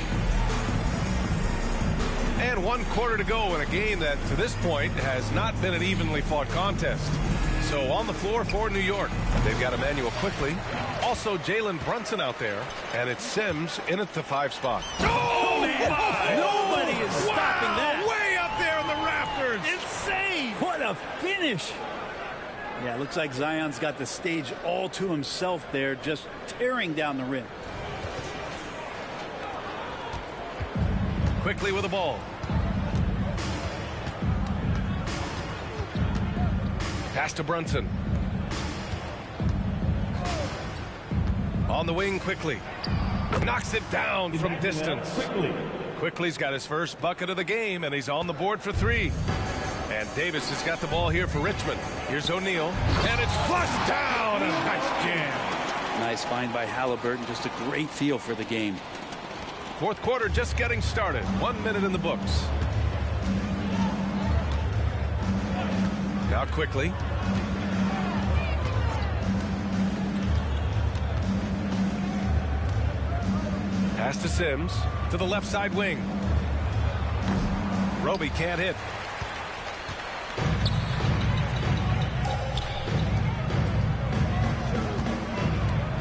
And 1 quarter to go in a game that, to this point, has not been an evenly fought contest. So on the floor for New York, they've got Emmanuel Quickly. Also Jalen Brunson out there. And it's Sims in at the 5 spot. Oh, my! Nobody is stopping that. Way up there in the rafters. Insane! What a finish. Yeah, it looks like Zion's got the stage all to himself there, just tearing down the rim. Quickly with the ball. Pass to Brunson. On the wing, Quickly. Knocks it down from distance. Quickly's got his first bucket of the game, and he's on the board for 3. And Davis has got the ball here for Richmond. Here's O'Neal. And it's flushed down. A nice jam. Nice find by Halliburton. Just a great feel for the game. 4th quarter just getting started. 1 minute in the books. Now Quickly. Pass to Sims to the left side wing. Roby can't hit.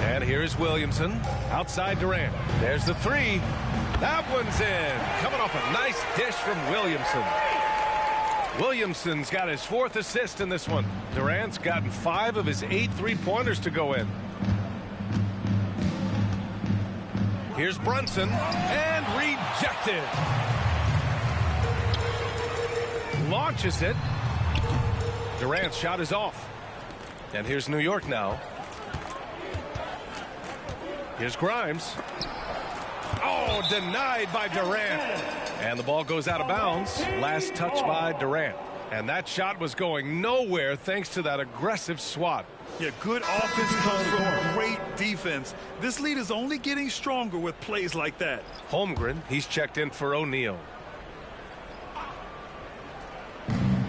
And here's Williamson outside Durant. There's the 3. That one's in. Coming off a nice dish from Williamson. Williamson's got his 4th assist in this one. Durant's gotten 5 of his 8 3-pointers to go in. Here's Brunson, and rejected. Launches it. Durant's shot is off. And here's New York now. Here's Grimes. Oh, denied by Durant. And the ball goes out of bounds. Last touch by Durant. And that shot was going nowhere thanks to that aggressive swat. Yeah, good offense comes from great defense. This lead is only getting stronger with plays like that. Holmgren, he's checked in for O'Neal.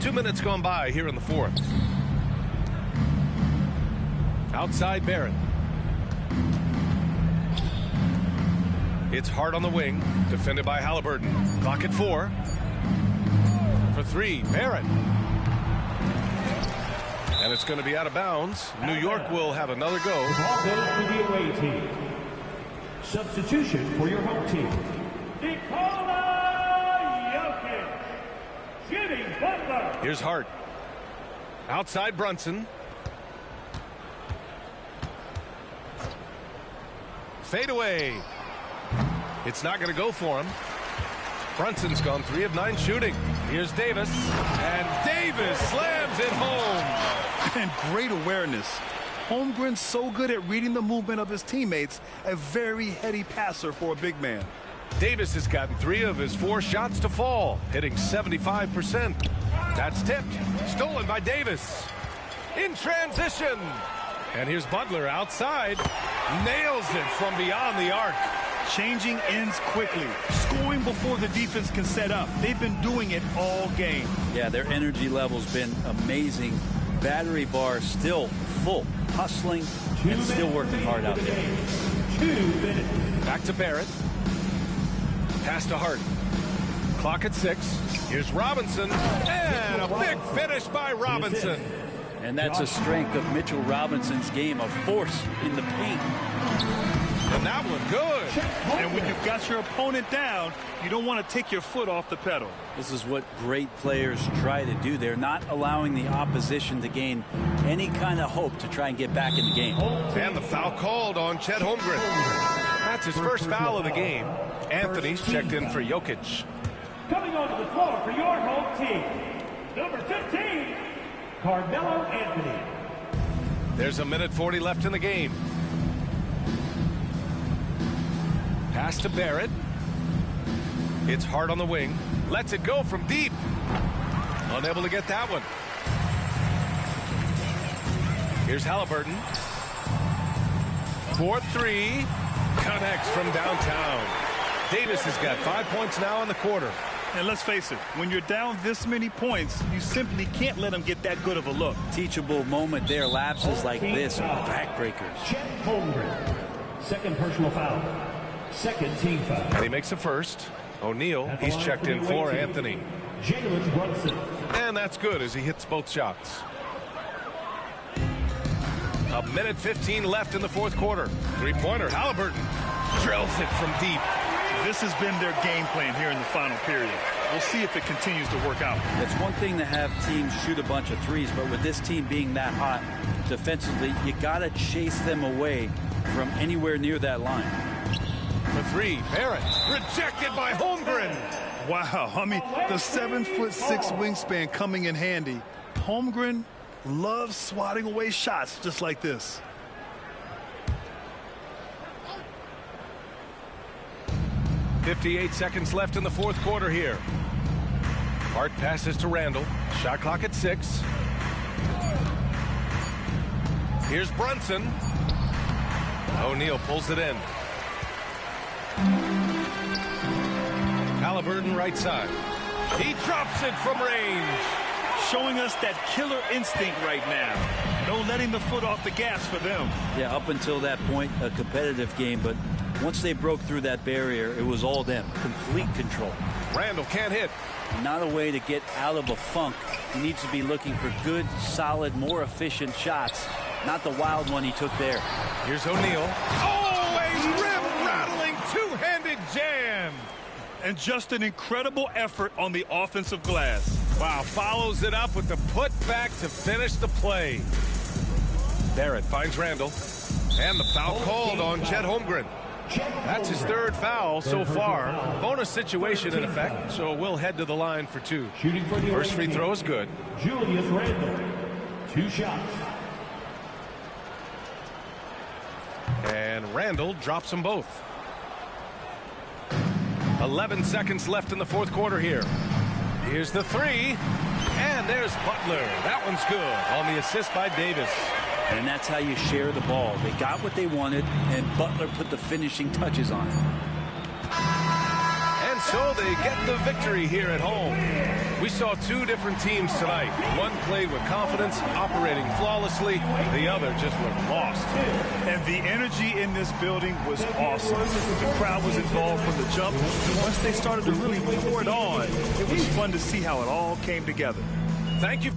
2 minutes gone by here in the fourth. Outside Barrett. It's hard on the wing, defended by Halliburton. Clock at 4. For 3, Barrett. And it's going to be out of bounds. New York will have another go. The ball goes to the away team. Substitution for your home team. Nikola Jokic. Jimmy Butler. Here's Hart. Outside Brunson. Fade away. It's not going to go for him. Brunson's gone 3 of 9 shooting. Here's Davis. And Davis slams it home. And great awareness. Holmgren's so good at reading the movement of his teammates. A very heady passer for a big man. Davis has gotten 3 of his 4 shots to fall, hitting 75%. That's tipped. Stolen by Davis. In transition. And here's Butler outside. Nails it from beyond the arc. Changing ends quickly. Scoring before the defense can set up. They've been doing it all game. Yeah, their energy level's been amazing. Battery bar still full. Hustling and still working hard out there. 2 minutes. Back to Barrett. Pass to Hart. Clock at 6. Here's Robinson. And a big finish by Robinson. And that's a strength of Mitchell Robinson's game, of force in the paint. And that one good. And when you've got your opponent down, you don't want to take your foot off the pedal. This is what great players try to do. They're not allowing the opposition to gain any kind of hope to try and get back in the game. And the foul called on Chet Holmgren. That's his first foul of the game. Anthony's checked in for Jokic. Coming onto the floor for your home team, number 15, Carmelo Anthony. There's 1:40 left in the game. Pass to Barrett. It's Hart on the wing. Lets it go from deep. Unable to get that one. Here's Halliburton. 4-3. Connects from downtown. Davis has got 5 points now in the quarter. And let's face it, when you're down this many points, you simply can't let them get that good of a look. Teachable moment there. Lapses like this are backbreakers. Chet Holmgren. Second personal foul. Second team foul. And he makes the first. O'Neal, he's checked in for Anthony. Jalen Brunson. And that's good as he hits both shots. 1:15 left in the fourth quarter. Three-pointer, Halliburton drills it from deep. This has been their game plan here in the final period. We'll see if it continues to work out. It's one thing to have teams shoot a bunch of threes, but with this team being that hot defensively, you got to chase them away from anywhere near that line. For 3, Barrett rejected by Holmgren. Wow, I mean, the 7'6" wingspan coming in handy. Holmgren loves swatting away shots just like this. .58 seconds left in the fourth quarter here. Hart passes to Randall. Shot clock at 6. Here's Brunson. O'Neal pulls it in. Halliburton right side. He drops it from range. Showing us that killer instinct right now. No letting the foot off the gas for them. Yeah, up until that point, a competitive game, but once they broke through that barrier, it was all them. Complete control. Randall can't hit. Not a way to get out of a funk. He needs to be looking for good, solid, more efficient shots. Not the wild one he took there. Here's O'Neal. Oh, a rim-rattling two-handed jam. And just an incredible effort on the offensive glass. Wow, follows it up with the putback to finish the play. Barrett finds Randall. And the foul called on Chet Holmgren. That's his third foul so far. Bonus situation in effect, so we'll head to the line for 2. First free throw is good. Julius Randle. 2 shots. And Randall drops them both. 11 seconds left in the fourth quarter here. Here's the 3. And there's Butler. That one's good on the assist by Davis. And that's how you share the ball. They got what they wanted, and Butler put the finishing touches on it. And so they get the victory here at home. We saw two different teams tonight. One played with confidence, operating flawlessly. The other just looked lost. And the energy in this building was awesome. The crowd was involved from the jump. Once they started to really pour it on, it was fun to see how it all came together. Thank you.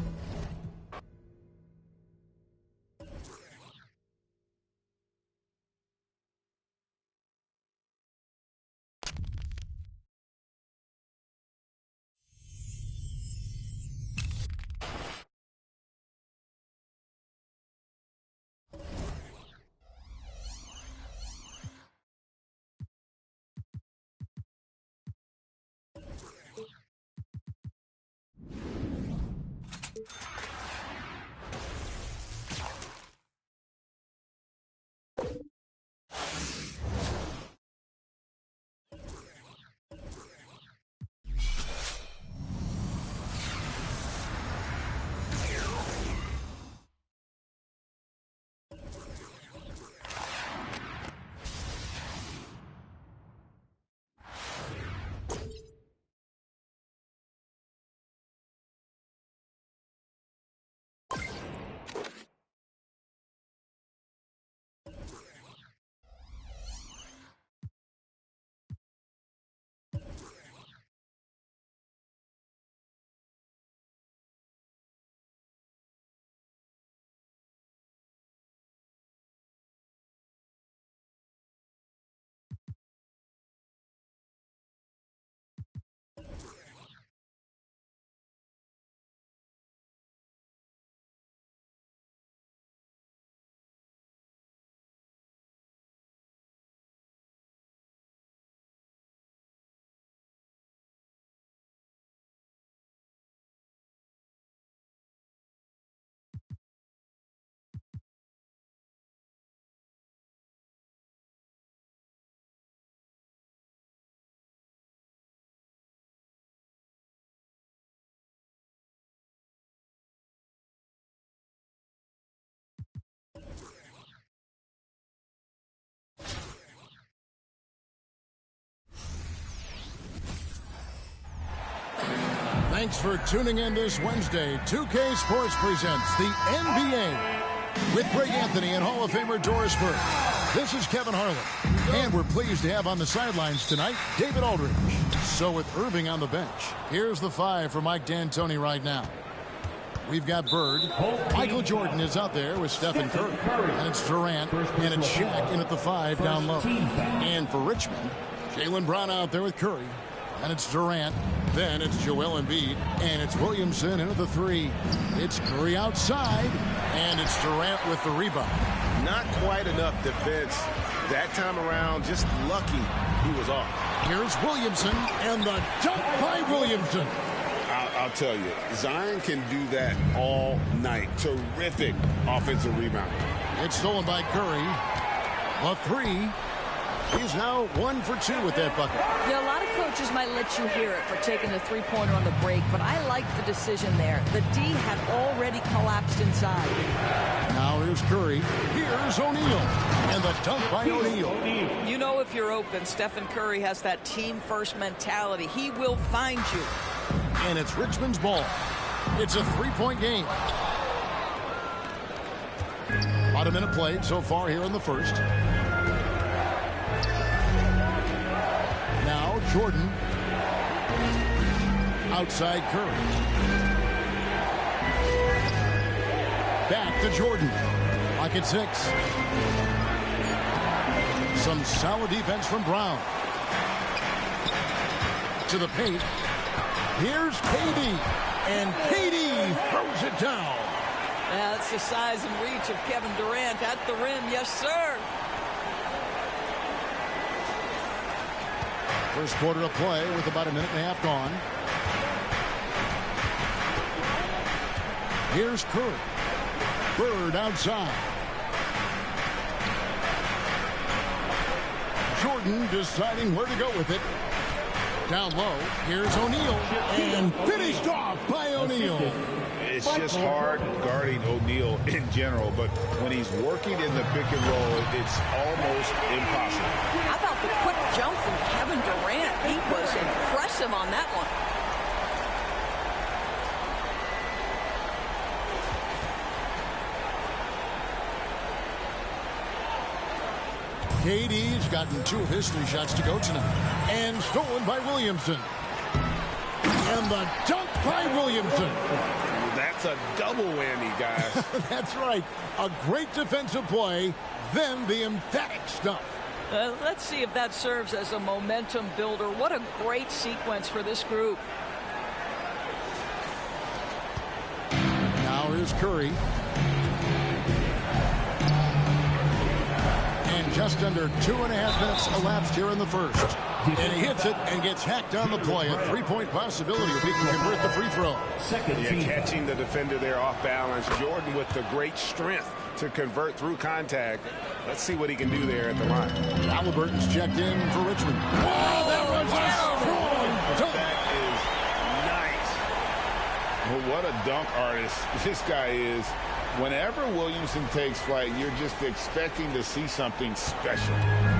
Thanks for tuning in this Wednesday. 2K Sports presents the NBA with Greg Anthony and Hall of Famer Doris Burke. This is Kevin Harlan, and we're pleased to have on the sidelines tonight David Aldridge. So with Irving on the bench, here's the five for Mike D'Antoni right now. We've got Bird. Michael Jordan is out there with Stephen Curry. And it's Durant, and it's Shaq in at the five down low. And for Richmond, Jaylen Brown out there with Curry. And it's Durant. Then it's Joel Embiid. And it's Williamson in at the three. It's Curry outside. And it's Durant with the rebound. Not quite enough defense that time around. Just lucky he was off. Here's Williamson. And the dunk by Williamson. I'll tell you, Zion can do that all night. Terrific offensive rebound. It's stolen by Curry. A three. He's now 1 for 2 with that bucket. Yeah, a lot of coaches might let you hear it for taking the three-pointer on the break, but I like the decision there. The D had already collapsed inside. Now here's Curry. Here's O'Neal. And the dunk by O'Neal. You know if you're open, Stephen Curry has that team-first mentality. He will find you. And it's Richmond's ball. It's a three-point game. About a minute played so far here in the first. Now Jordan. Outside Curry. Back to Jordan. Lock at 6. Some solid defense from Brown. To the paint. Here's KD. And KD throws it down. Yeah, that's the size and reach of Kevin Durant at the rim. Yes, sir. First quarter of play with about a minute and a half gone. Here's Curry. Bird outside. Jordan deciding where to go with it. Down low, here's O'Neal, and finished off by O'Neal. It's just hard guarding O'Neal in general, but when he's working in the pick and roll, it's almost impossible. How about the quick jump from Kevin Durant? He was impressive on that one. KD's gotten 2 of his 3 shots to go tonight. And stolen by Williamson. And the dunk by Williamson. That's a double whammy, guys. That's right. A great defensive play, then the emphatic stuff. Let's see if that serves as a momentum builder. What a great sequence for this group. Now here's Curry. And just under 2.5 minutes elapsed here in the first. And he hits it and gets hacked on the play. A 3-point possibility if he can convert the free throw. Yeah, catching the defender there off balance. Jordan with the great strength to convert through contact. Let's see what he can do there at the line. Halliburton's checked in for Richmond. Oh, that was a strong dunk. That is nice. Well, what a dunk artist this guy is. Whenever Williamson takes flight, you're just expecting to see something special.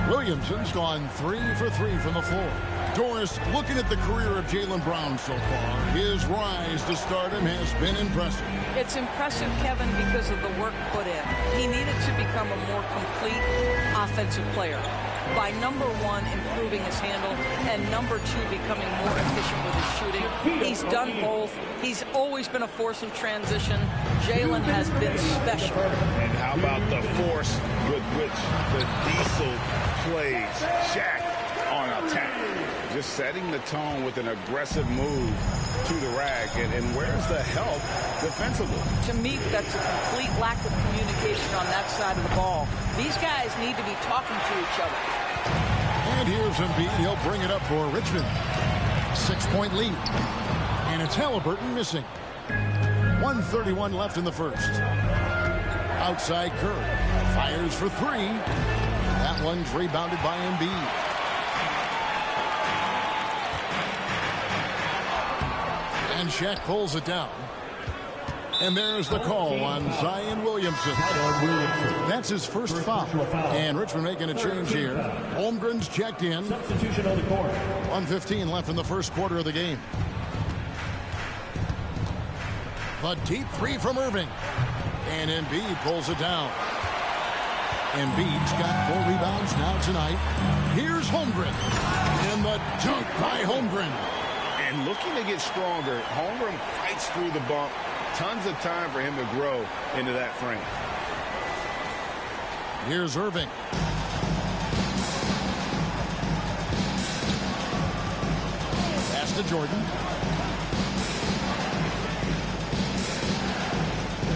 Williamson's gone 3 for 3 from the floor. Doris, looking at the career of Jaylen Brown so far, his rise to stardom has been impressive. It's impressive, Kevin, because of the work put in. He needed to become a more complete offensive player by, number 1, improving his handle, and number 2, becoming more efficient with his shooting. He's done both. He's always been a force of transition. Jaylen has been special. And how about the force with which the Diesel plays Shaq on attack? Just setting the tone with an aggressive move to the rack. And where's the help defensively? To me, that's a complete lack of communication on that side of the ball. These guys need to be talking to each other. And here's Embiid. He'll bring it up for Richmond. 6-point lead. And it's Halliburton missing. 1:31 left in the first. Outside Curry. Fires for 3. That one's rebounded by Embiid. And Shaq pulls it down. And there's the call on Zion Williamson. That's his first foul. And Richmond making a change here. Holmgren's checked in. Substitution on the court. 1:15 left in the first quarter of the game. The deep 3 from Irving. And Embiid pulls it down. Embiid's got 4 rebounds now tonight. Here's Holmgren. And the dunk by Holmgren. And looking to get stronger, Holmgren fights through the bump. Tons of time for him to grow into that frame. Here's Irving. Pass to Jordan.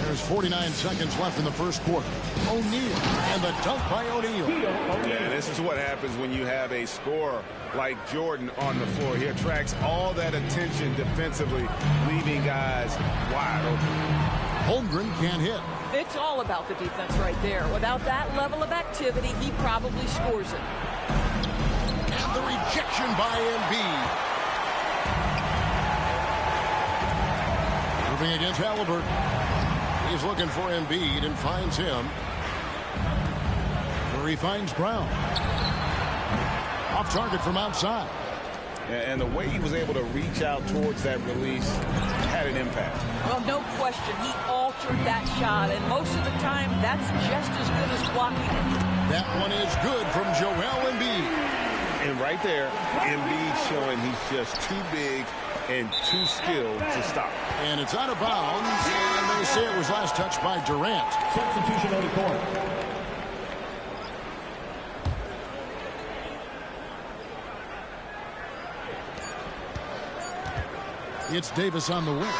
There's 49 seconds left in the first quarter. O'Neal, and the dunk by O'Neal. Yeah, this is what happens when you have a scorer like Jordan on the floor. He attracts all that attention defensively, leaving guys wide open. Holmgren can't hit. It's all about the defense right there. Without that level of activity, he probably scores it. And the rejection by Embiid. Moving against Halliburton. He's looking for Embiid and finds him. Curry finds Brown. Off target from outside. And the way he was able to reach out towards that release had an impact. Well, no question. He altered that shot, and most of the time, that's just as good as blocking it. That one is good from Joel Embiid. And right there, Embiid showing he's just too big and too skilled to stop. And it's out of bounds, and they say it was last touched by Durant. Substitution on the court. It's Davis on the wing.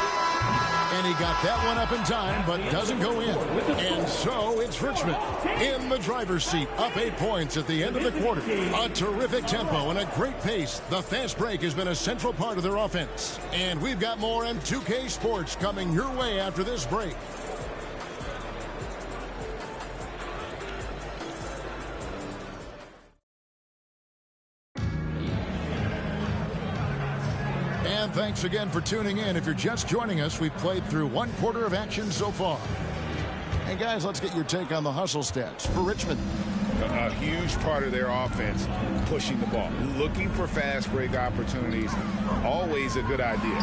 And he got that one up in time, but doesn't go in. And so it's Richmond in the driver's seat, up 8 points at the end of the quarter. A terrific tempo and a great pace. The fast break has been a central part of their offense. And we've got more M2K Sports coming your way after this break. And thanks again for tuning in. If you're just joining us, we've played through 1/4 of action so far. And guys, let's get your take on the hustle stats for Richmond. A huge part of their offense, pushing the ball, looking for fast break opportunities, always a good idea.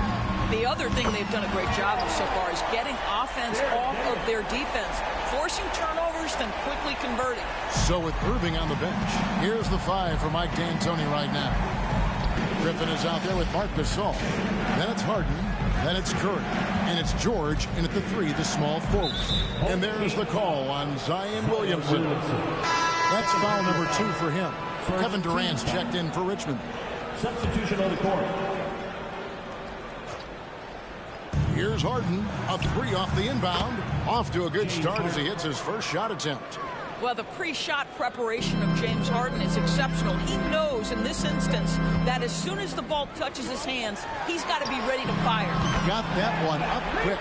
The other thing they've done a great job of so far is getting offense off of their defense, forcing turnovers, then quickly converting. So with Irving on the bench, here's the 5 for Mike D'Antoni right now. Griffin is out there with Marc Gasol. Then it's Harden. Then it's Curry. And it's George in at the 3, the small forward. And there's the call on Zion Williamson. That's foul number 2 for him. Kevin Durant's checked in for Richmond. Substitution on the court. Here's Harden. A 3 off the inbound. Off to a good start as he hits his first shot attempt. Well, the pre-shot preparation of James Harden is exceptional. He knows in this instance that as soon as the ball touches his hands, he's got to be ready to fire. Got that one up quick.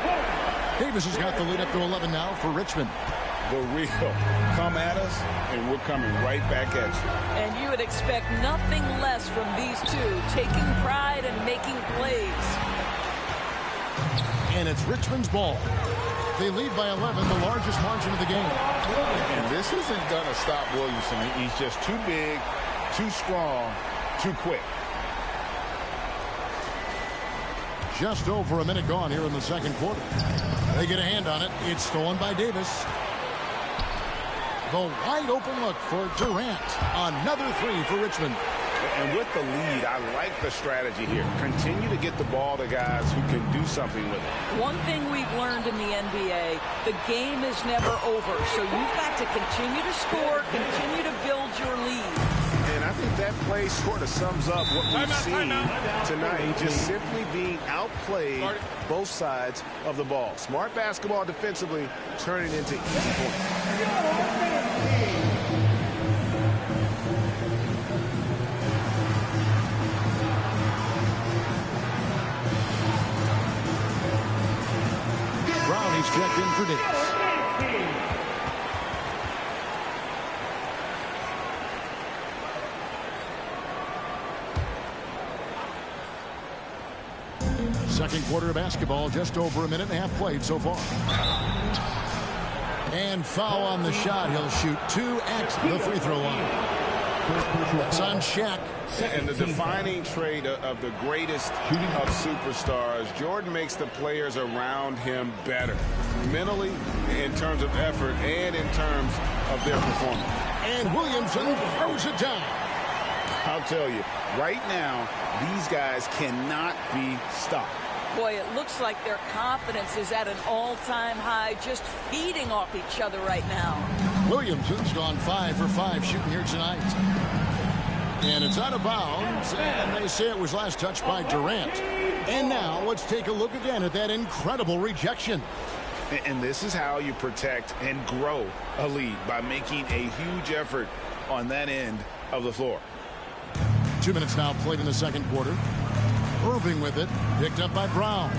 Davis has got the lead up to 11 now for Richmond. The real come at us, and we're coming right back at you. And you would expect nothing less from these two, taking pride and making plays. And it's Richmond's ball. They lead by 11, the largest margin of the game. And this isn't going to stop Williamson. He's just too big, too strong, too quick. Just over a minute gone here in the second quarter. They get a hand on it. It's stolen by Davis. The wide open look for Durant. Another 3 for Richmond. And with the lead, I like the strategy here. Continue to get the ball to guys who can do something with it. One thing we've learned in the NBA, the game is never over. So you've got to continue to score, continue to build your lead. And I think that play sort of sums up what we've seen tonight. Just simply being outplayed both sides of the ball. Smart basketball defensively, turning into easy points. Brown, he's checked in for Davis. Second quarter of basketball, just over a minute and a half played so far. And foul on the shot. He'll shoot 2 at the free throw line. That's on Shaq. And the defining trait of the greatest of superstars, Jordan makes the players around him better. Mentally, in terms of effort, and in terms of their performance. And Williamson throws it down. I'll tell you, right now, these guys cannot be stopped. Boy, it looks like their confidence is at an all-time high, just feeding off each other right now. Williamson's gone 5 for 5 shooting here tonight. And it's out of bounds, and they say it was last touched by Durant. And now let's take a look again at that incredible rejection. And this is how you protect and grow a lead, by making a huge effort on that end of the floor. 2 minutes now played in the second quarter. Irving with it, picked up by Brown.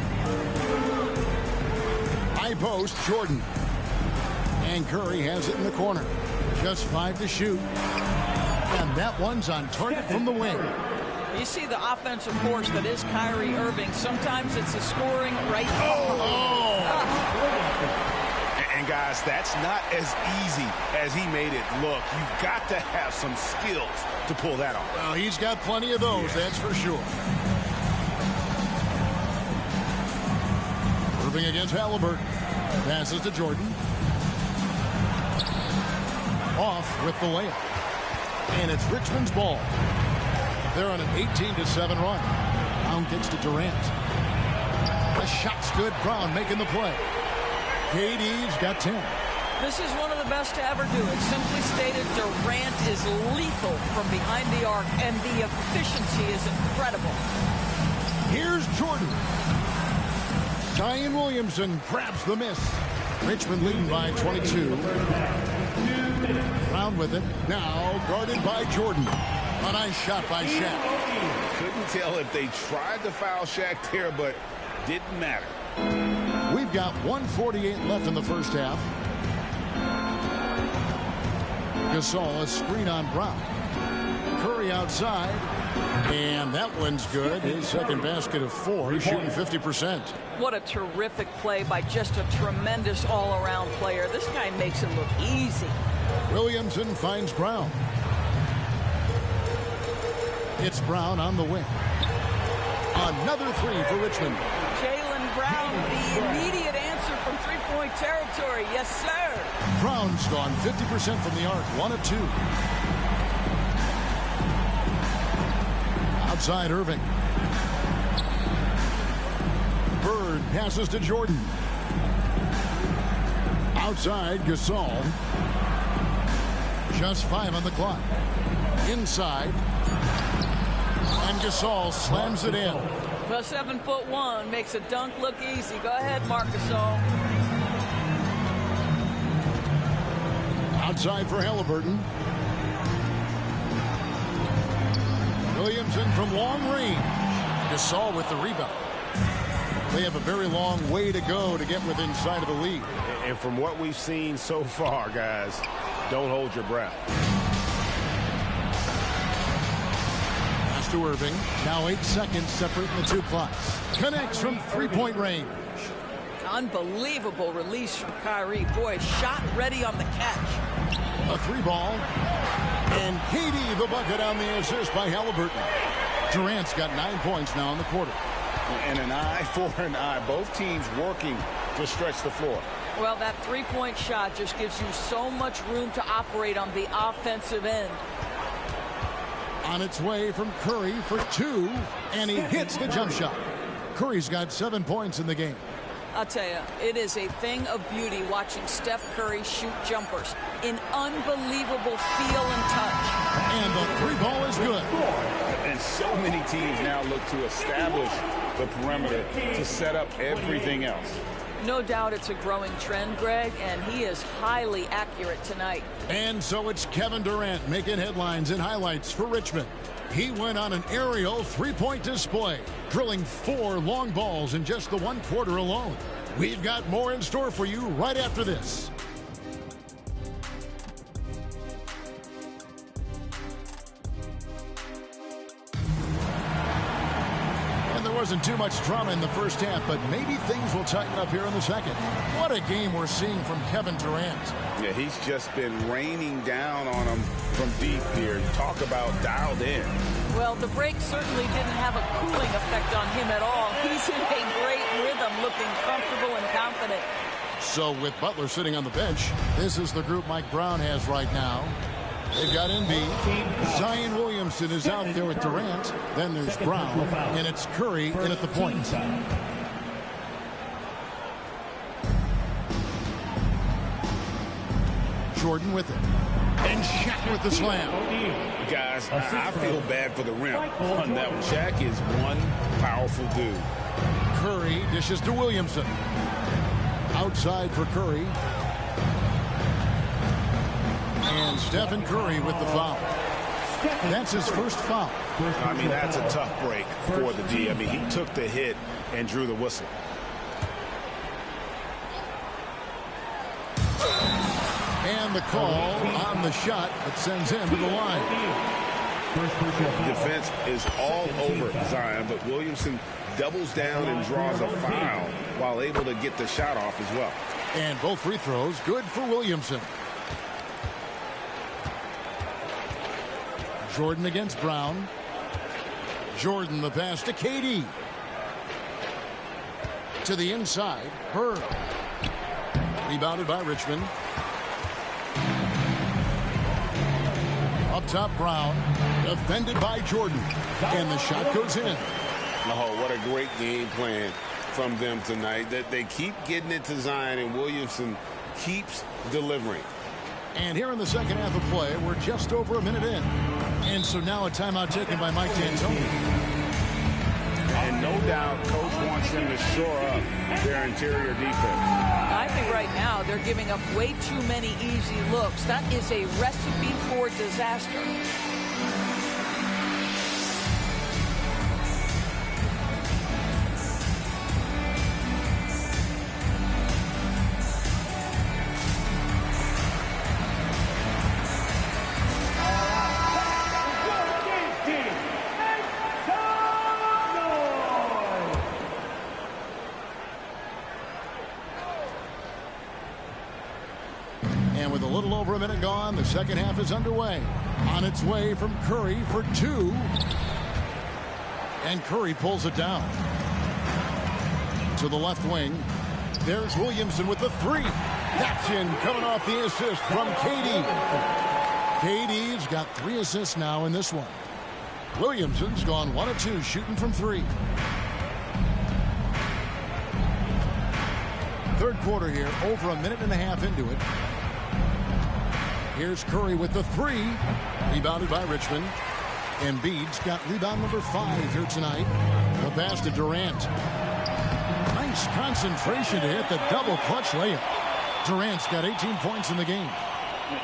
High post, Jordan. And Curry has it in the corner. Just 5 to shoot. And that one's on target from the wing. You see the offensive force that is Kyrie Irving. Sometimes it's a scoring right. And guys, that's not as easy as he made it look. You've got to have some skills to pull that off. Well, he's got plenty of those, that's for sure. Irving against Halliburton. Passes to Jordan. Off with the layup. And it's Richmond's ball. They're on an 18-7 run. Brown gets to Durant. The shot's good. Brown making the play. KD's got 10. This is one of the best to ever do it. Simply stated, Durant is lethal from behind the arc, and the efficiency is incredible. Here's Jordan. Zion Williamson grabs the miss. Richmond leading by 22. Brown with it. Now guarded by Jordan. A nice shot by Shaq. Couldn't tell if they tried to foul Shaq there, but didn't matter. We've got 1:48 left in the first half. Gasol, a screen on Brown. Curry out outside. And that one's good. His second basket of 4, shooting 50%. What a terrific play by just a tremendous all-around player. This guy makes it look easy. Williamson finds Brown. It's Brown on the wing. Another 3 for Richmond. Jaylen Brown, the immediate answer from three-point territory. Yes, sir. Brown's gone 50% from the arc. 1 of 2. Outside Irving. Bird passes to Jordan. Outside Gasol. Just 5 on the clock. Inside. And Gasol slams it in. Well, 7'1" makes a dunk look easy. Go ahead, Marc Gasol. Outside for Halliburton. Williamson from long range. Gasol with the rebound. They have a very long way to go to get within sight of the lead. And from what we've seen so far, guys, don't hold your breath. Pass to Irving. Now 8 seconds separating the 2 clocks. Connects from 3-point range. Unbelievable release from Kyrie. Boy, shot ready on the catch. A 3-ball. And KD the bucket on the assist by Halliburton. Durant's got 9 points now in the quarter. And an eye for an eye. Both teams working to stretch the floor. Well, that 3-point shot just gives you so much room to operate on the offensive end. On its way from Curry for 2, and he hits the jump shot. Curry's got 7 points in the game. I'll tell you, it is a thing of beauty watching Steph Curry shoot jumpers. An unbelievable feel and touch. And the 3-ball is good. And so many teams now look to establish the perimeter to set up everything else. No doubt it's a growing trend, Greg, and he is highly accurate tonight. And so it's Kevin Durant making headlines and highlights for Richmond. He went on an aerial 3-point display, drilling 4 long balls in just the 1 quarter alone. We've got more in store for you right after this. Wasn't too much drama in the first half, but maybe things will tighten up here in the second. What a game we're seeing from Kevin Durant. Yeah, he's just been raining down on him from deep here. Talk about dialed in. Well, the break certainly didn't have a cooling effect on him at all. He's in a great rhythm, looking comfortable and confident. So with Butler sitting on the bench, this is the group Mike Brown has right now. They've got Embiid. Zion Williamson is out there with Durant. Then there's Brown, and it's Curry in at the point. Jordan with it. And Shaq with the slam. Guys, I feel bad for the rim on that one. Shaq is one powerful dude. Curry dishes to Williamson. Outside for Curry. And Stephen Curry with the foul. That's his first foul. I mean, that's a tough break for the D. I mean, he took the hit and drew the whistle. And the call on the shot that sends him to the line. Defense is all over Zion, but Williamson doubles down and draws a foul while able to get the shot off as well. And both free throws good for Williamson. Jordan against Brown. Jordan the pass to KD. To the inside. Bird. Rebounded by Richmond. Up top Brown. Defended by Jordan. And the shot goes in. Oh, what a great game plan from them tonight. That they keep getting it to Zion, and Williamson keeps delivering. And here in the second half of play, we're just over a minute in. And so now a timeout taken by Mike D'Antoni. And no doubt Coach wants them to shore up their interior defense. I think right now they're giving up way too many easy looks. That is a recipe for disaster. gone. The second half is underway. On its way from Curry for two. And Curry pulls it down. To the left wing. There's Williamson with the three. That's in, coming off the assist from KD. KD's got 3 assists now in this one. Williamson's gone 1 of 2 shooting from 3. Third quarter here, over a minute and a half into it. Here's Curry with the three. Rebounded by Richmond. Embiid's got rebound number 5 here tonight. The pass to Durant. Nice concentration to hit the double clutch layup. Durant's got 18 points in the game.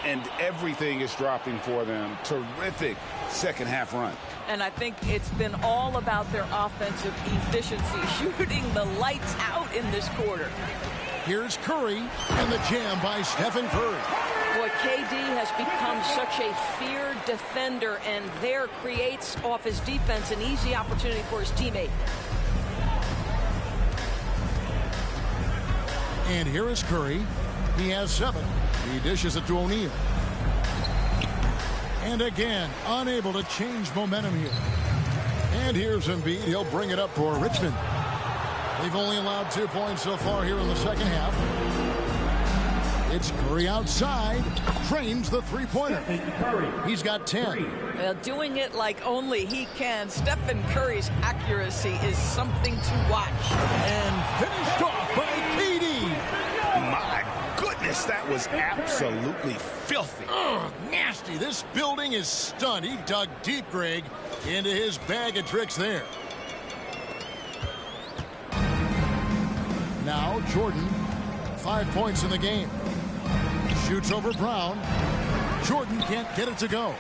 And everything is dropping for them. Terrific second half run. And I think it's been all about their offensive efficiency, shooting the lights out in this quarter. Here's Curry and the jam by Stephen Curry. Boy, KD has become such a feared defender, and there creates off his defense an easy opportunity for his teammate. And here is Curry. He has 7. He dishes it to O'Neal. And again, unable to change momentum here. And here's Embiid. He'll bring it up for Richmond. They've only allowed 2 points so far here in the second half. It's Curry outside. Drains the three-pointer. He's got 10. Well, doing it like only he can. Stephen Curry's accuracy is something to watch. And finished off by KD. My goodness, that was absolutely filthy. Oh, nasty. This building is stunned. He dug deep, Greg, into his bag of tricks there. Now Jordan, 5 points in the game. Shoots over Brown. Jordan can't get it to go.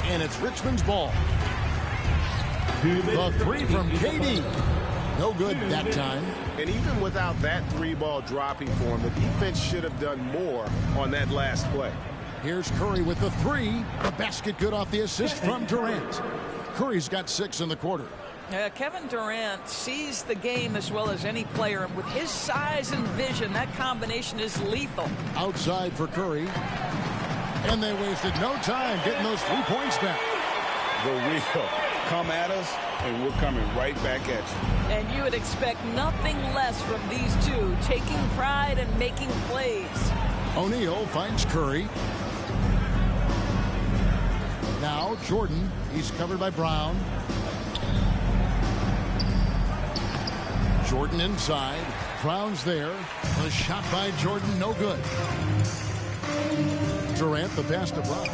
And it's Richmond's ball. The three from KD. No good that time. And even without that 3-ball dropping for him, the defense should have done more on that last play. Here's Curry with the three. The basket good off the assist from Durant. Curry's got 6 in the quarter. Kevin Durant sees the game as well as any player. With his size and vision, that combination is lethal. Outside for Curry. And they wasted no time getting those 3 points back. The real. Come at us, and we're coming right back at you. And you would expect nothing less from these two, taking pride and making plays. O'Neal finds Curry. Now Jordan. He's covered by Brown. Jordan inside. Brown's there. A shot by Jordan, no good. Durant, the pass to Brown.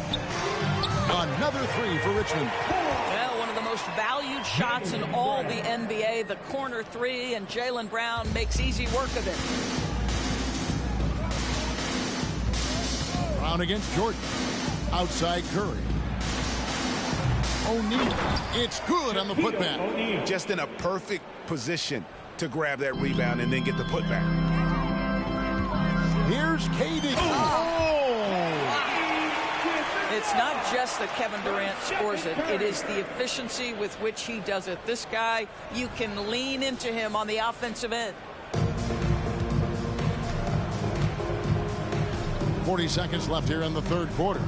Another 3 for Richmond. Well, one of the most valued shots in all the NBA, the corner 3, and Jaylen Brown makes easy work of it. Brown against Jordan. Outside Curry. O'Neal. It's good on the putback. Just in a perfect position to grab that rebound and then get the putback. Here's KD. It's not just that Kevin Durant scores it. It is the efficiency with which he does it. This guy, you can lean into him on the offensive end. 40 seconds left here in the third quarter.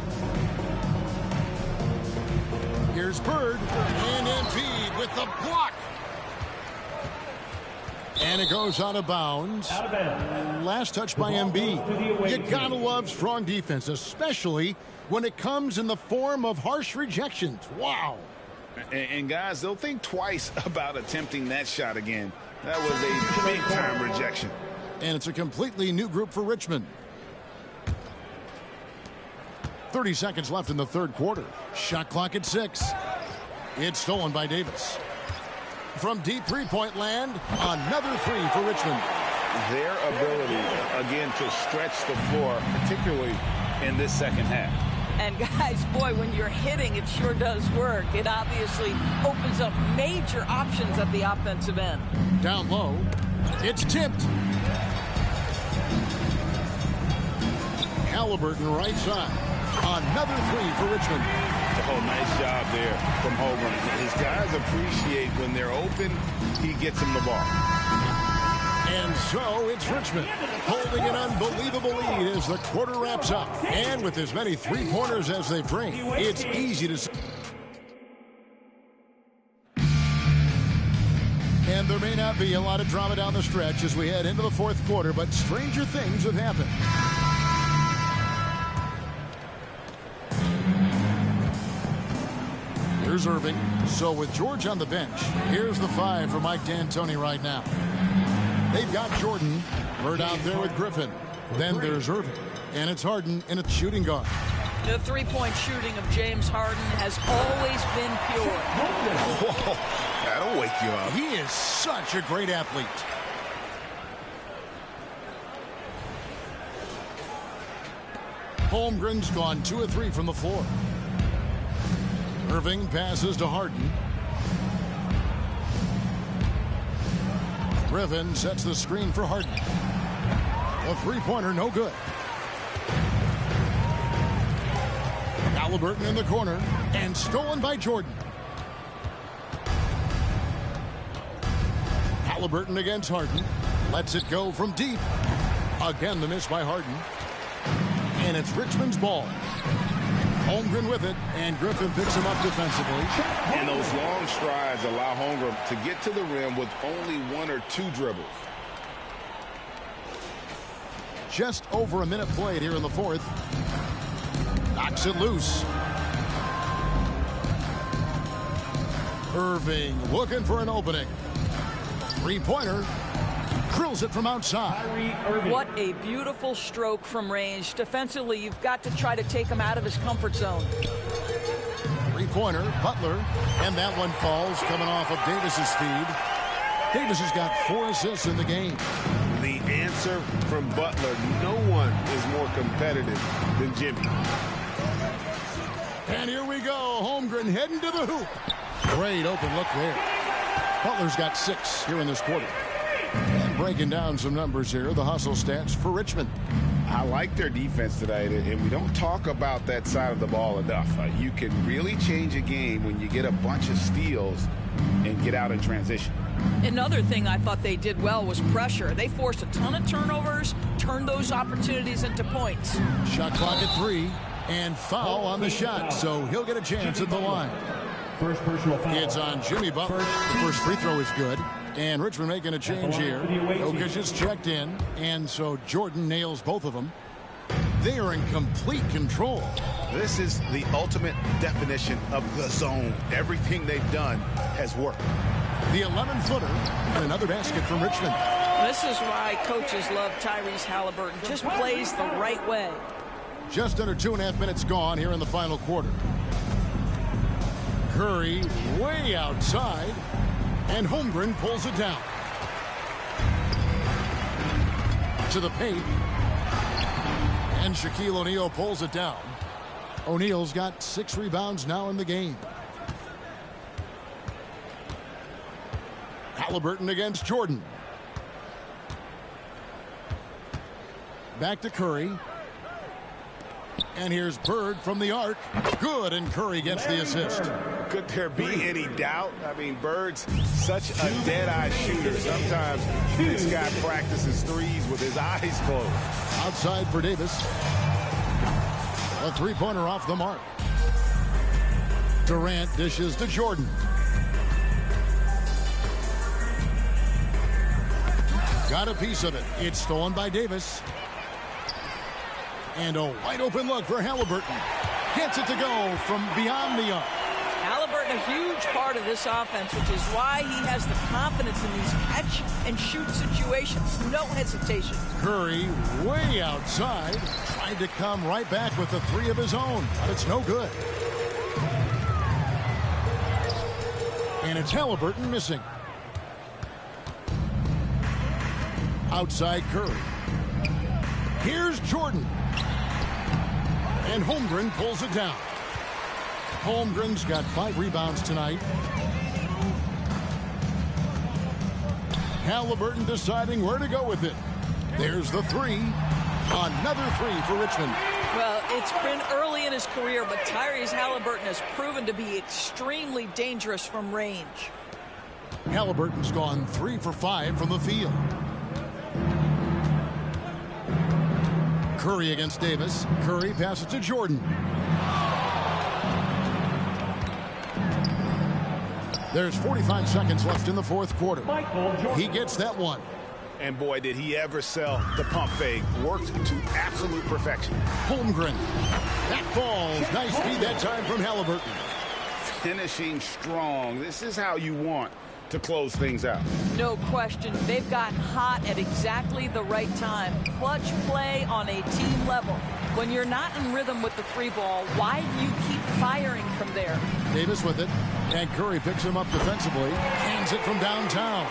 Here's Bird. And Embiid with the block. And it goes out of bounds. Last touch by Embiid. You gotta love strong defense, especially when it comes in the form of harsh rejections. Wow. And guys, they'll think twice about attempting that shot again. That was a big-time rejection. And it's a completely new group for Richmond. 30 seconds left in the third quarter. Shot clock at 6. It's stolen by Davis. From deep three-point land, another 3 for Richmond. Their ability, again, to stretch the floor, particularly in this second half. And guys, boy, when you're hitting, it sure does work. It obviously opens up major options at the offensive end. Down low, it's tipped. Halliburton right side. Another 3 for Richmond. Oh, nice job there from Holmgren. His guys appreciate when they're open, he gets them the ball. And so it's Richmond holding an unbelievable lead as the quarter wraps up. And with as many three-pointers as they've drained, it's easy to... And there may not be a lot of drama down the stretch as we head into the fourth quarter, but stranger things have happened. Here's Irving. So with George on the bench, here's the 5 for Mike D'Antoni right now. They've got Jordan. Bird out there with Griffin. Then there's Irving. And it's Harden in a shooting guard. The three-point shooting of James Harden has always been pure. Whoa, that'll wake you up. He is such a great athlete. Holmgren's gone 2 of 3 from the floor. Irving passes to Harden. Griffin sets the screen for Harden. A three-pointer, no good. Halliburton in the corner and stolen by Jordan. Halliburton against Harden. Lets it go from deep. Again, the miss by Harden. And it's Richmond's ball. Holmgren with it, and Griffin picks him up defensively. And those long strides allow Holmgren to get to the rim with only 1 or 2 dribbles. Just over a minute played here in the fourth. Knocks it loose. Irving looking for an opening. Three-pointer. Drills it from outside. What a beautiful stroke from range. Defensively, you've got to try to take him out of his comfort zone. Three-pointer, Butler, and that one falls coming off of Davis's feed. Davis has got 4 assists in the game. The answer from Butler, no one is more competitive than Jimmy. And here we go. Holmgren heading to the hoop. Great open look there. Butler's got 6 here in this quarter. And breaking down some numbers here, the hustle stats for Richmond. I like their defense today, and we don't talk about that side of the ball enough. You can really change a game when you get a bunch of steals and get out in transition. Another thing I thought they did well was pressure. They forced a ton of turnovers, turned those opportunities into points. Shot clock at 3, and foul on the shot, so he'll get a chance at the line. First personal foul. It's on Jimmy Butler. The first free throw is good. And Richmond making a change here. Jokic is checked in, and so Jordan nails both of them. They are in complete control. This is the ultimate definition of the zone. Everything they've done has worked. The 11-footer and another basket from Richmond. This is why coaches love Tyrese Halliburton. Just plays the right way. Just under 2.5 minutes gone here in the final quarter. Curry way outside, and Holmgren pulls it down. To the paint, and Shaquille O'Neal pulls it down. O'Neal's got 6 rebounds now in the game. Halliburton against Jordan. Back to Curry. And here's Bird from the arc. Good, and Curry gets the assist. Could there be any doubt? I mean, Bird's such a dead-eye shooter. Sometimes this guy practices threes with his eyes closed. Outside for Davis. A three-pointer off the mark. Durant dishes to Jordan. Got a piece of it. It's stolen by Davis. And a wide open look for Halliburton. Gets it to go from beyond the arc. Halliburton, a huge part of this offense, which is why he has the confidence in these catch and shoot situations. No hesitation. Curry way outside. Tried to come right back with a 3 of his own, but it's no good. And it's Halliburton missing. Outside Curry. Here's Jordan. And Holmgren pulls it down. Holmgren's got 5 rebounds tonight. Halliburton deciding where to go with it. There's the 3. Another 3 for Richmond. Well, it's been early in his career, but Tyrese Halliburton has proven to be extremely dangerous from range. Halliburton's gone 3 for 5 from the field. Curry against Davis. Curry passes to Jordan. There's 45 seconds left in the fourth quarter. He gets that one. And boy, did he ever sell the pump fake. Worked to absolute perfection. Holmgren. That falls. Nice feed that time from Halliburton. Finishing strong. This is how you want to close things out. No question. They've gotten hot at exactly the right time. Clutch play on a team level. When you're not in rhythm with the free ball, why do you keep firing from there? Davis with it. And Curry picks him up defensively. Hands it from downtown.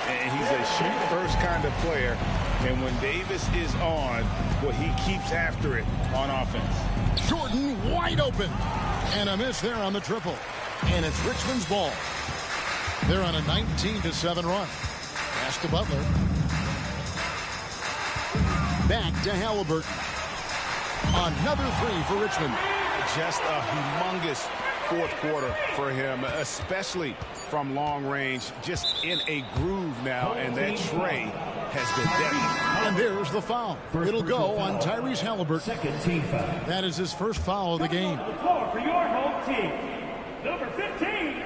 And he's a shoot-first kind of player. And when Davis is on, well, he keeps after it on offense. Jordan wide open. And a miss there on the triple. And it's Richmond's ball. They're on a 19-7 run. Pass to Butler. Back to Halliburton. Another three for Richmond. Just a humongous fourth quarter for him, especially from long range. Just in a groove now, and that tray has been deadly. And there's the foul. It'll go on Tyrese Halliburton. Second team foul. That is his first foul of the game. On the floor for your home team, number 15,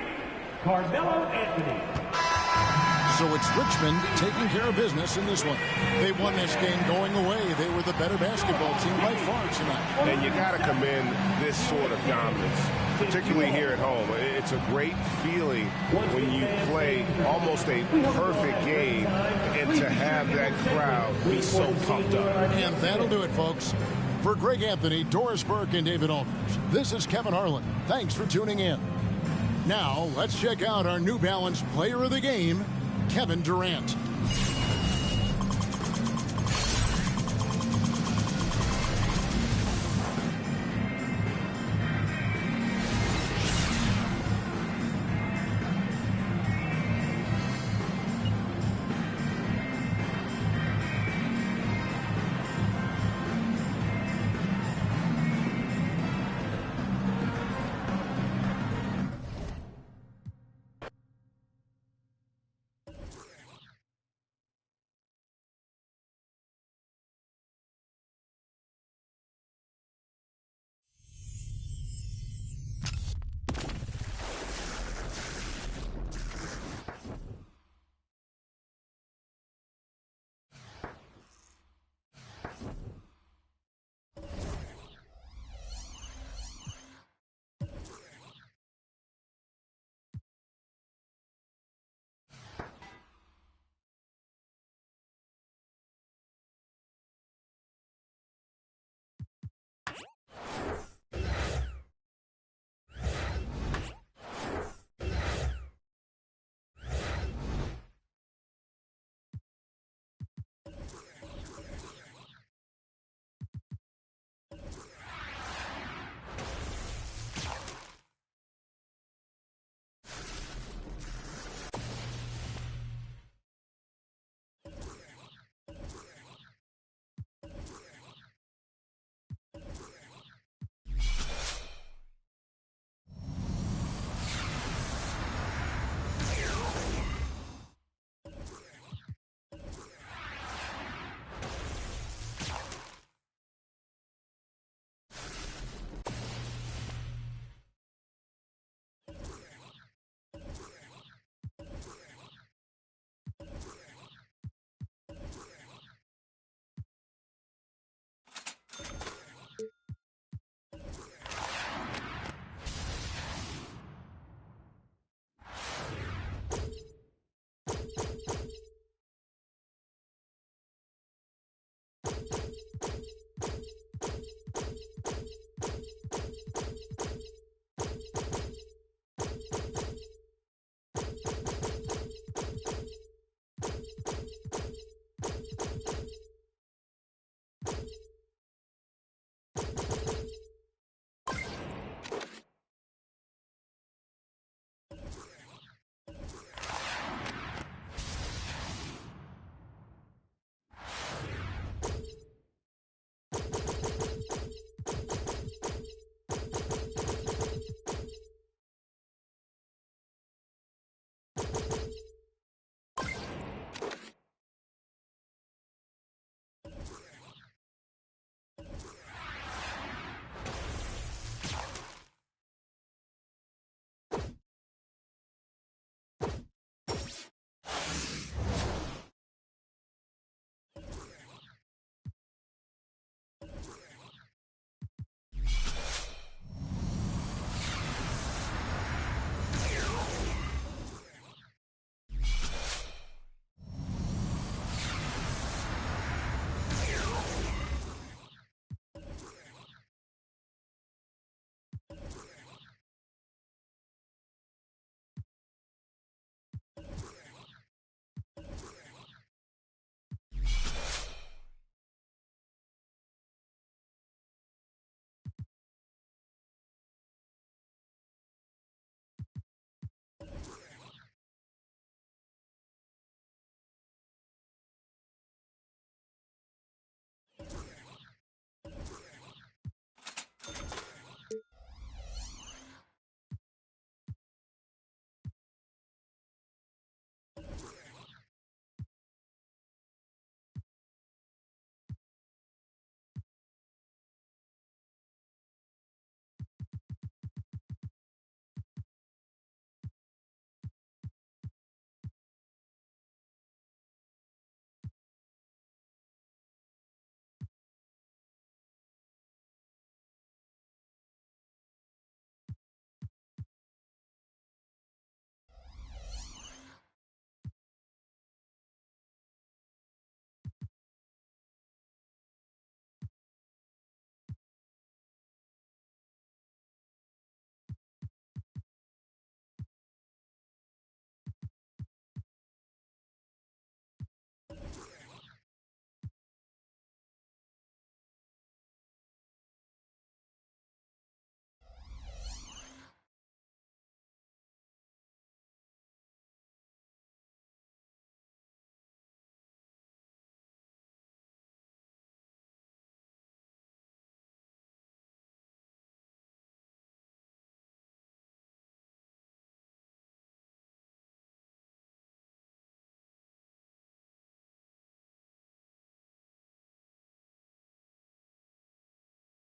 Carmelo Anthony. So it's Richmond taking care of business in this one. They won this game going away. They were the better basketball team by far tonight. And you got to commend this sort of dominance, particularly here at home. It's a great feeling when you play almost a perfect game and to have that crowd be so pumped up. And that'll do it, folks. For Greg Anthony, Doris Burke, and David Aldridge, this is Kevin Harlan. Thanks for tuning in. Now, let's check out our New Balance player of the game, Kevin Durant.